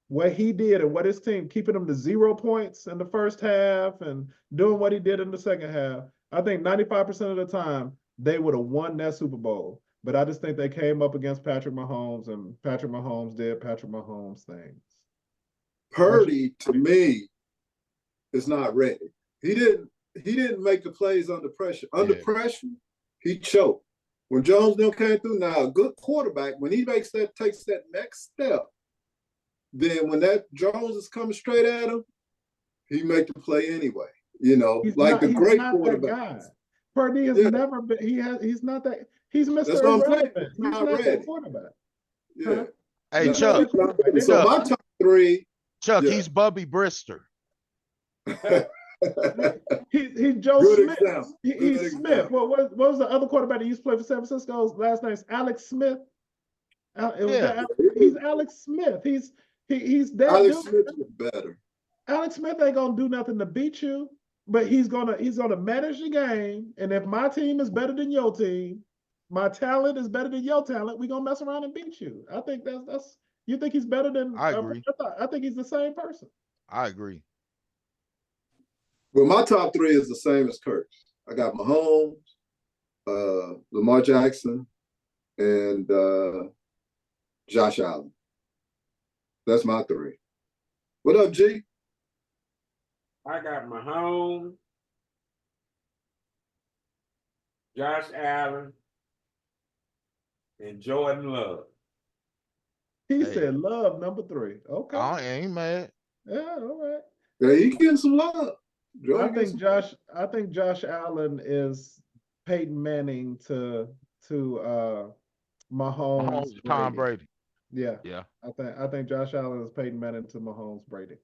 what he did and what his team, keeping them to 0 points in the first half and doing what he did in the second half, I think 95% of the time they would have won that Super Bowl. But I just think they came up against Patrick Mahomes, and Patrick Mahomes did Patrick Mahomes things. Purdy, to me, is not ready. He didn't make the plays under pressure. Under pressure, he choked. When Jones came through, now a good quarterback, when he takes that next step, then when that Jones is coming straight at him, he make the play anyway. He's like not, the great not quarterback. Purdy has Yeah. never been. He's not that. He's Mr. That's what I'm saying. Irrelevant. He's He's not not that ready. quarterback. Yeah. Hey, No, Chuck, he's not ready. So my top three. Chuck, Yeah. he's Bubby Brister. He's Joe Good Smith. example. He's Good Smith. example. What was the other quarterback that used to play for San Francisco's last name's Alex Smith? Yeah. He's Alex Smith. He's that Alex dude. Smith was better. Alex Smith ain't gonna do nothing to beat you, but he's gonna manage the game. And if my team is better than your team, my talent is better than your talent, we're gonna mess around and beat you. I think that's you think he's better than I agree. I think he's the same person. I agree. Well, my top three is the same as Kirk's. I got Mahomes, Lamar Jackson, and Josh Allen. That's my three. What up, G? I got Mahomes, Josh Allen, and Jordan Love. He Hey. said love number 3. Okay. I ain't mad. Yeah, all right. Yeah, he getting some love. I think Josh Allen is Peyton Manning to Mahomes, Mahomes, Tom Brady. Yeah. Yeah. I think Josh Allen is Peyton Manning to Mahomes Brady.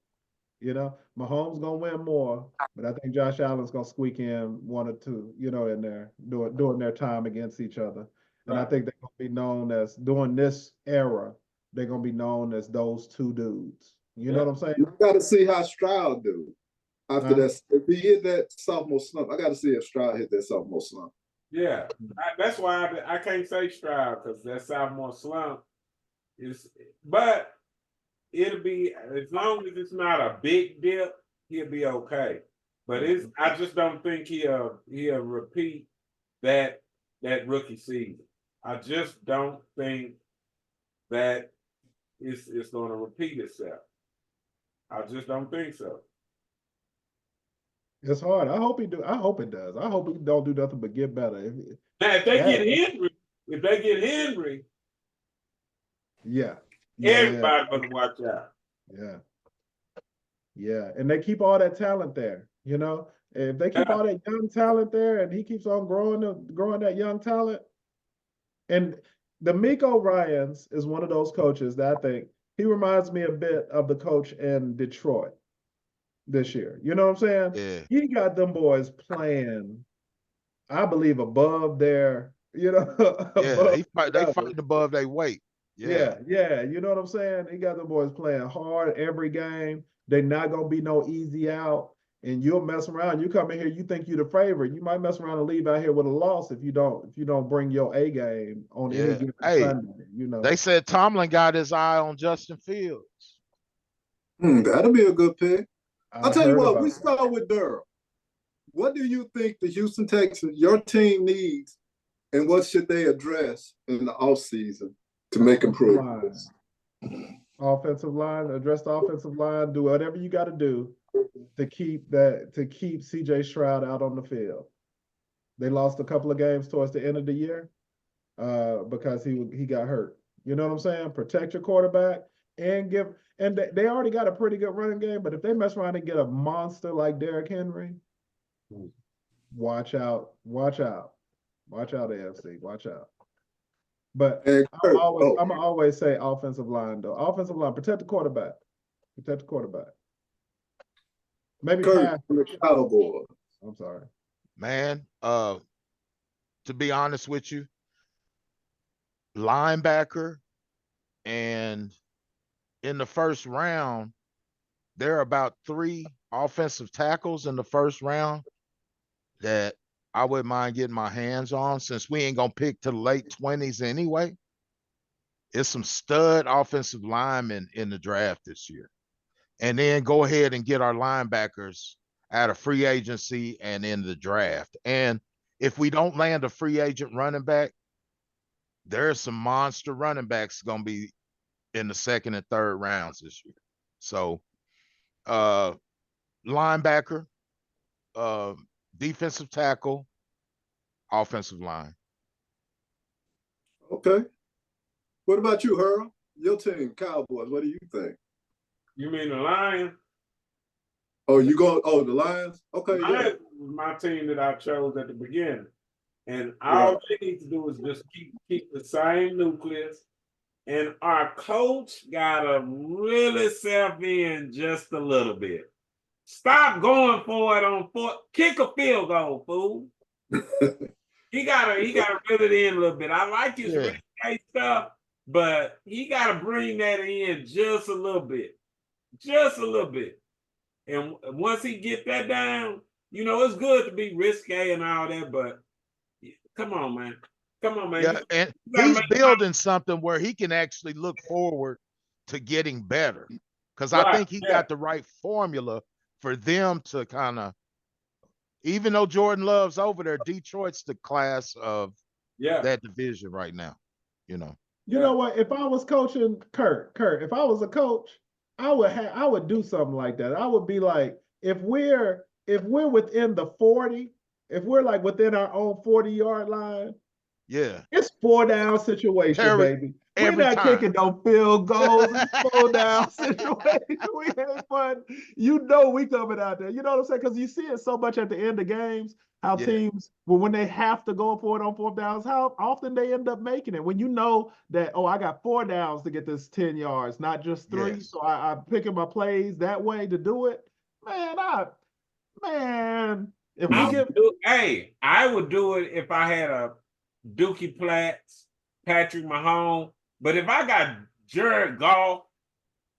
You know, Mahomes gonna win more, but I think Josh Allen's gonna squeak in 1 or 2, in there during their time against each other. And I Right. think they're gonna be known as during this era, they're gonna be known as those 2 dudes. You know what I'm saying? You got to see how Stroud do after Huh? that. If he hit that sophomore slump, I got to see if Stroud hit that sophomore slump. Yeah, that's why I can't say Stroud because that sophomore slump is. But it'll be as long as it's not a big dip, he'll be okay. But I just don't think he'll repeat that rookie season. I just don't think that it's going to repeat itself. I just don't think so. It's hard. I hope he do. I hope it does. I hope he don't do nothing but get better. Now, if they Yeah. get Henry, Yeah. everybody gonna watch out. Yeah. Yeah. And they keep all that talent there, If they keep all that young talent there and he keeps on growing that young talent. And the Miko Ryans is one of those coaches that I think he reminds me a bit of the coach in Detroit this year. You know what I'm saying? Yeah. He got them boys playing, I believe, above their, Yeah. above They level. fighting above their weight. Yeah. Yeah. You know what I'm saying? He got the boys playing hard every game. They're not gonna be no easy out. And you'll mess around. You come in here, you think you're the favorite. You might mess around and leave out here with a loss if you don't bring your A game on any Yeah. given Hey, Sunday. They said Tomlin got his eye on Justin Fields. That'll be a good pick. I'll tell you heard what, about we that. start with Durham. What do you think the Houston Texans, your team, needs, and what should they address in the offseason to make improvements? Offensive line, address the offensive line, do whatever you got to do to keep CJ Stroud out on the field. They lost a couple of games towards the end of the year because he got hurt. You know what I'm saying? Protect your quarterback and they already got a pretty good running game, but if they mess around and get a monster like Derrick Henry, watch out, AFC, watch out. But I'm always say offensive line though. Offensive line, protect the quarterback. Maybe pass. The Cowboys. I'm sorry. Man, to be honest with you, linebacker, and in the first round, there are about 3 offensive tackles in the first round that I wouldn't mind getting my hands on, since we ain't gonna pick to the late 20s anyway. It's some stud offensive linemen in the draft this year. And then go ahead and get our linebackers out of free agency and in the draft. And if we don't land a free agent running back, there's some monster running backs going to be in the 2nd and 3rd rounds this year. So linebacker, defensive tackle, offensive line. Okay. What about you, Earl? Your team, Cowboys, what do you think? You mean the Lions? Oh, the Lions? Okay, was my team that I chose at the beginning. And all they need to do is just keep the same nucleus. And our coach gotta really self in just a little bit. Stop going for it on fourth. Kick a field goal, fool. He gotta reel it in a little bit. I like his Yeah. risque stuff, but he gotta bring that in just a little bit. Just a little bit. And once he get that down, you know, it's good to be risque and all that, but come on, man. Come on, man. Yeah, and You gotta he's make building something where he can actually look forward to getting better. Because I Right, think he yeah. got the right formula for them to kind of, even though Jordan Love's over there, Detroit's the class of Yeah. that division right now. You know. You know what? If I was coaching Kurt, if I was a coach, I would do something like that. I would be like, if we're within the 40, if we're like within our own 40-yard line, Yeah. it's 4-down situation, baby. We're Every not time. kicking no field goals. It's 4-down situation. We had fun. You know we coming out there. You know what I'm saying? Because you see it so much at the end of games, how Yeah. teams, well, when they have to go for it on 4th downs, how often they end up making it. When you know that, oh, I got 4 downs to get this 10 yards, not just 3. Yes. So I'm picking my plays that way to do it. Man, if we get I would do it if I had a Dookie Platts, Patrick Mahomes. But if I got Jared Goff,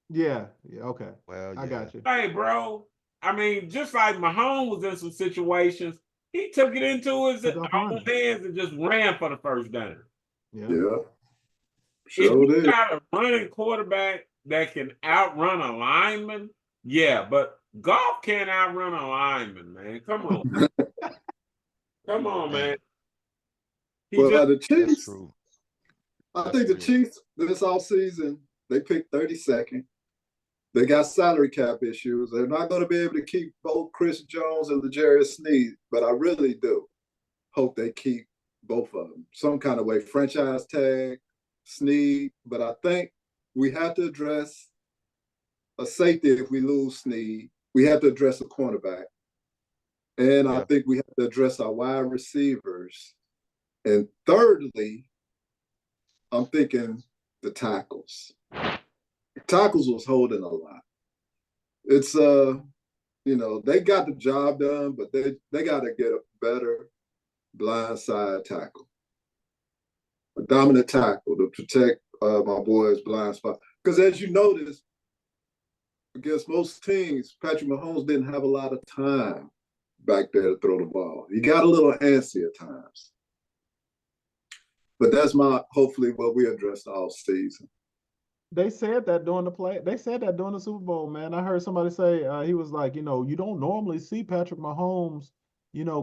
yeah, okay. Well, yeah. I got you. hey, bro. I mean, just like Mahomes was in some situations, he took it into his Took off own running. hands and just ran for the first down. Yeah. Yeah. If Sure you did. got a running quarterback that can outrun a lineman, yeah, but Goff can't outrun a lineman, man. Come on. Come on, man. He Well, just the That's Chiefs, true. I think the That's real. Chiefs this offseason, they picked 32nd. They got salary cap issues. They're not going to be able to keep both Chris Jones and L'Jarius Sneed, but I really do hope they keep both of them some kind of way. Franchise tag, Sneed, but I think we have to address a safety if we lose Sneed. We have to address a cornerback. And I Yeah. think we have to address our wide receivers. And thirdly, I'm thinking the tackles. Tackles was holding a lot. It's they got the job done, but they got to get a better blindside tackle, a dominant tackle to protect my boys' blind spot. Because as you notice, against most teams, Patrick Mahomes didn't have a lot of time back there to throw the ball. He got a little antsy at times. But that's hopefully what we address all season. They said that during the play. They said that during the Super Bowl, man. I heard somebody say he was like, you don't normally see Patrick Mahomes,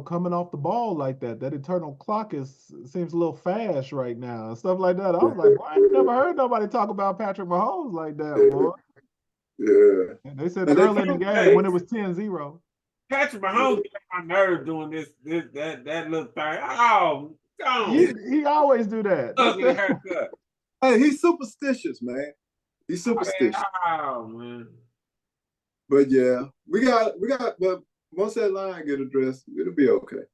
coming off the ball like that. That eternal clock seems a little fast right now and stuff like that. I was like, boy, I ain't never heard nobody talk about Patrick Mahomes like that, boy. Yeah. And they said And early in the Hey. game when it was 10-0. Patrick Mahomes get on my nerves doing that little thing. Oh, God. He always do that. Ugly haircut. Hey, he's superstitious, man. He's superstitious. Oh, man. But yeah, we got but once that line get addressed, it'll be okay.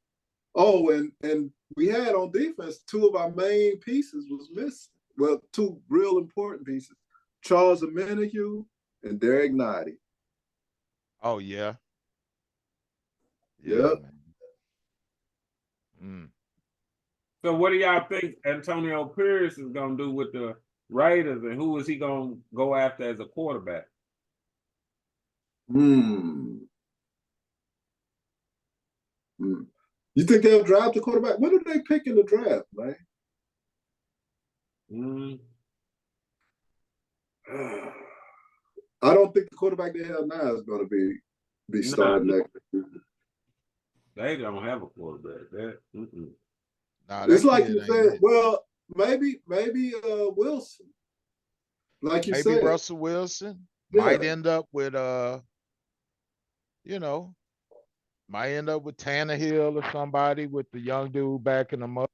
Oh, and we had on defense 2 of our main pieces was missing. Well, 2 real important pieces. Charles Omenihu and Derek Noddy. Oh, yeah. Yep. Man. So what do y'all think Antonio Pierce is gonna do with the Raiders, and who is he gonna go after as a quarterback? You think they'll draft the quarterback? What did they pick in the draft, man? I don't think the quarterback they have now is going to be starting next season. They don't have a quarterback. Nah, It's that like kid you ain't said. it. Well, maybe Wilson. Like you Maybe said, Russell Wilson Yeah. might end up with might end up with Tannehill or somebody with the young dude back in the mud.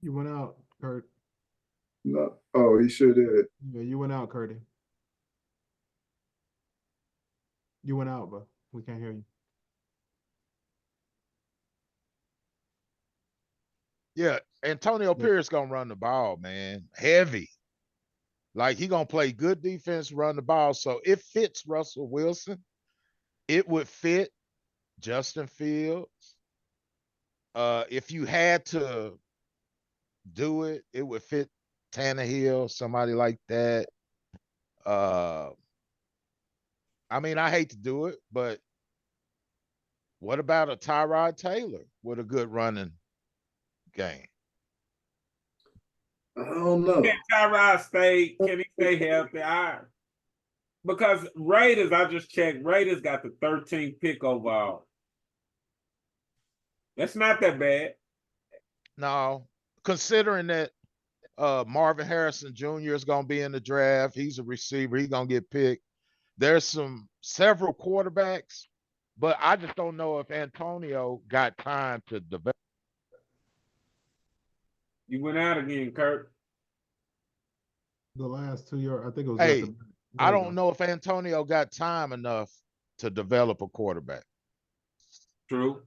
You went out, Kurt. no. Oh, he sure did. Yeah, you went out, Curdy. You went out, bro. We can't hear you. Yeah, Antonio Yeah. Pierce gonna run the ball, man. Heavy. Like he gonna play good defense, run the ball. So it fits Russell Wilson. It would fit Justin Fields. If you had to do it, it would fit Tannehill, somebody like that. Uh, I mean, I hate to do it, but what about a Tyrod Taylor with a good running game? I don't know. Can Tyrod stay? Can he stay healthy? Because Raiders, I just checked. Raiders got the 13th pick overall. That's not that bad. No, considering that Marvin Harrison Jr. is going to be in the draft, he's a receiver, he's going to get picked. There's several quarterbacks, but I just don't know if Antonio got time to develop. You went out again, Kurt. The last 2 years, I think it was. Hey, there I you don't go. know if Antonio got time enough to develop a quarterback. True.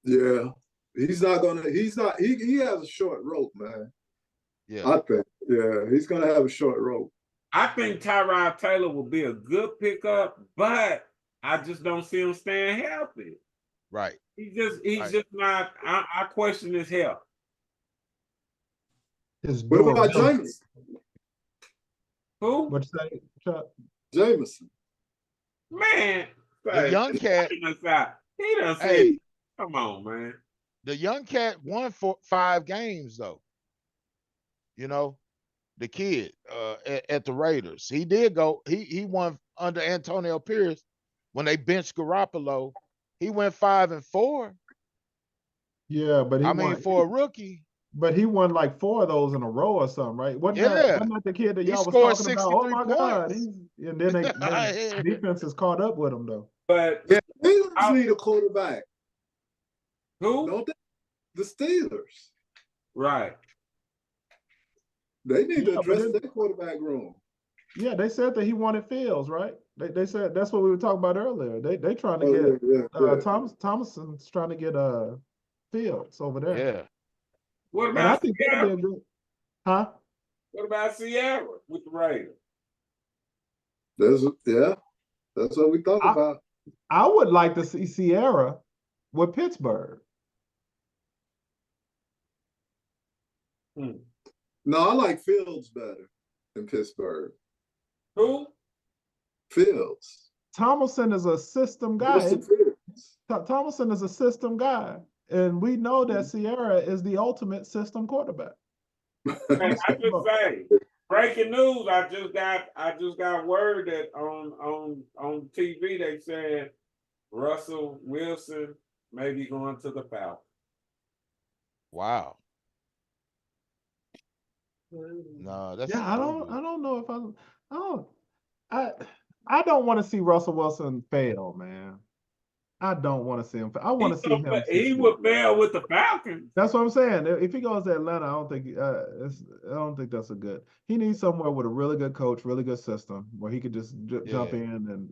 Yeah. He has a short rope, man. Yeah. I think. Yeah, he's gonna have a short rope. I think Tyrod Taylor will be a good pickup, but I just don't see him staying healthy. Right. He's Right. just not. I question his health. His What about durability. Jameson? Who? What you say, Chuck? Jameson. Man, The young cat, he done said, hey, come on, man. the young cat won 5 games though. You know, the kid at the Raiders. He did go, he won under Antonio Pierce when they benched Garoppolo. He went 5-4. Yeah, but he I mean, won. for a rookie, But he won like 4 of those in a row or something, right? Wasn't yeah, that the kid that he y'all was scored talking about? Oh 63 my God, points. and then defense has caught up with him though. But The Steelers need a quarterback, who? don't they? The Steelers. Right. They need to Yeah, but address then- their quarterback room. Yeah, they said that he wanted Fields, right? They said that's what we were talking about earlier. They trying to Oh, get yeah. Thomason's trying to get Fields over there. Yeah. What And I about think that'd be Sierra? a good, huh? What about Sierra with the Raiders? That's what we thought about. I would like to see Sierra with Pittsburgh. No, I like Fields better than Pittsburgh. Who? Fields. Thomason is a system guy. Justin Fields. Thomason is a system guy, and we know that Sierra is the ultimate system quarterback. Man, I just say, breaking news. I just got word that on TV they said Russell Wilson may be going to the Falcons. Wow. No, that's Yeah, I don't know if I don't want to see Russell Wilson fail, man. I don't want to see him fail. I want to see him He succeed. would fail with the Falcons. That's what I'm saying. If he goes to Atlanta, I don't think that's a good. He needs somewhere with a really good coach, really good system, where he could just jump in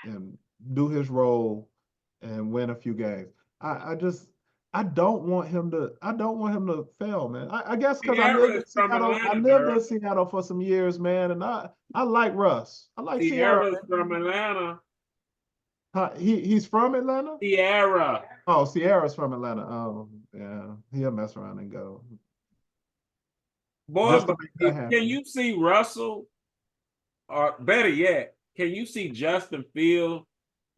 and do his role and win a few games. I don't want him to fail, man. I guess because I lived in Seattle. I lived in Seattle for some years, man, and I like Russ. I like Sierra. Sierra's from Atlanta. He's from Atlanta? Sierra. Oh, Sierra's from Atlanta. Oh, yeah. He'll mess around and go. Boy, Just to but make that happen. can you see Russell, or better yet, can you see Justin Fields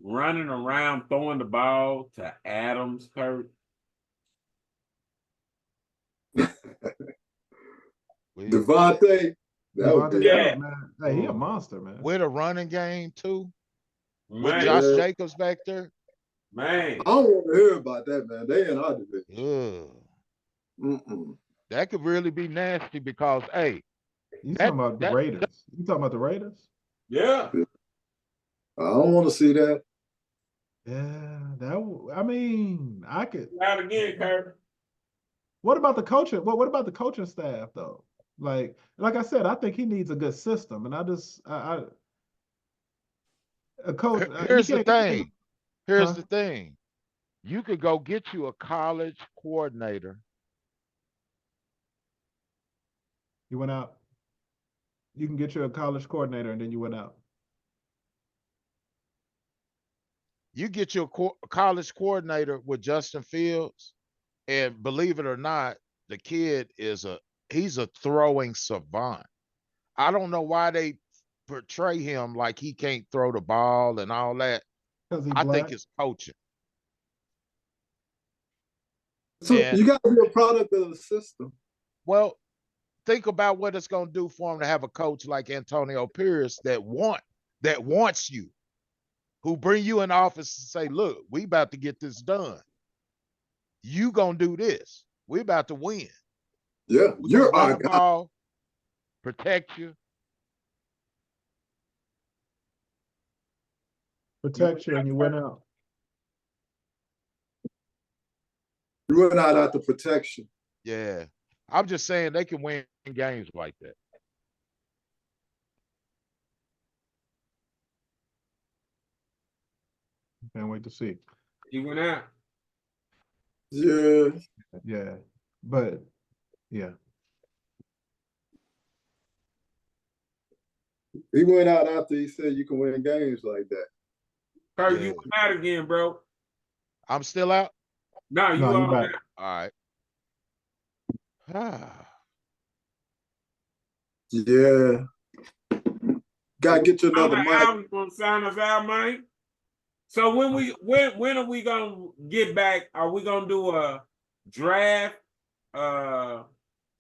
running around throwing the ball to Adams, Kurt? Devontae. That would Devontae be Adams, man. Hey, he a monster, man. with a running game too. With Man, Josh Jacobs back there. man. I don't want to hear about that, man. They in our division. Ugh. That could really be nasty because, hey, You talking about the Raiders? You talking about the Raiders? Yeah. I don't want to see that. Yeah, I mean, I could. Out again, Kurt. What about the coaching? What about the coaching staff though? Like I said, I think he needs a good system, and a coach. here's the thing. Here's Huh? the thing. You could go get you a college coordinator. You went out. You can get you a college coordinator, and then you went out. You get you a college coordinator with Justin Fields, and believe it or not, the kid he's a throwing savant. I don't know why they portray him like he can't throw the ball and all that. Because he I black. think it's coaching. So And you got to be a product of the system. well, think about what it's going to do for him to have a coach like Antonio Pierce that wants you, who bring you in the office and say, look, we about to get this done. You gonna do this. We about to win. Yeah, We you're gonna run our the guy. ball, protect you. Protect you, and you went out. You went out after protection. Yeah. I'm just saying they can win games like that. Can't wait to see. He went out. Yeah. Yeah, but yeah, He went out after he said you can win games like that. Kurt, Yeah. you went out again, bro. I'm still out. No, you no, you all back. out. All right. Yeah. Gotta get you another Sign mic. us out. You gonna sign us out, man? So when are we gonna get back? Are we gonna do a draft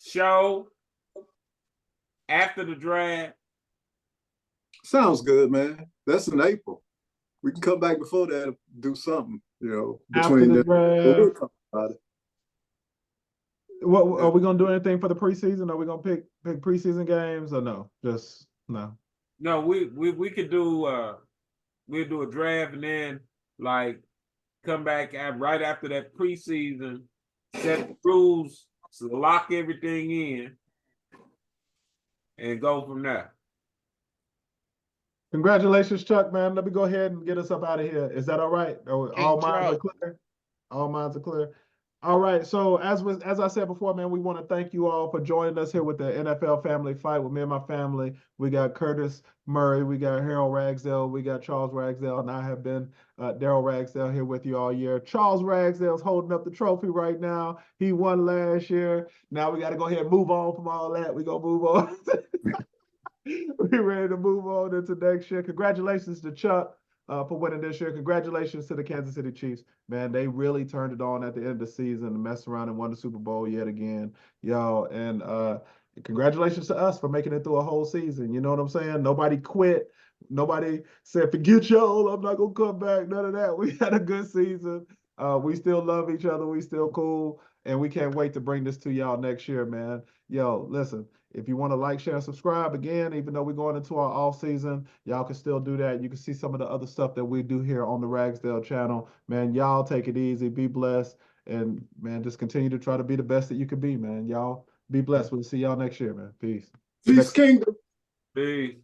show after the draft? Sounds good, man. That's in April. We can come back before that and do something, After between the them. But we'll draft, talk about it. what are we gonna do anything for the preseason? Are we gonna pick preseason games or no? Just no. No, we could do we'll do a draft and then like come back right after that preseason, set the rules, lock everything in, and go from there. Congratulations, Chuck, man. Let me go ahead and get us up out of here. Is that all right? All King minds are Trout. clear. All minds are clear. All right. So as I said before, man, we want to thank you all for joining us here with the NFL Family Fight with me and my family. We got Curtis Murray, we got Harold Ragsdale, we got Charles Ragsdale, and I have been Daryl Ragsdale here with you all year. Charles Ragsdale's holding up the trophy right now. He won last year. Now we got to go ahead and move on from all that. We gonna move on. We're ready to move on into next year. Congratulations to Chuck for winning this year. Congratulations to the Kansas City Chiefs. Man, they really turned it on at the end of the season and messed around and won the Super Bowl yet again. Yo, and congratulations to us for making it through a whole season. You know what I'm saying? Nobody quit. Nobody said, forget y'all, I'm not going to come back. None of that. We had a good season. We still love each other. We still cool. And we can't wait to bring this to y'all next year, man. Yo, listen. If you want to like, share, and subscribe, again, even though we're going into our off season, y'all can still do that. You can see some of the other stuff that we do here on the Ragsdale channel. Man, y'all take it easy, be blessed, and man, just continue to try to be the best that you can be, man. Y'all be blessed. We'll see y'all next year, man. Peace. Peace Kingdom. Peace.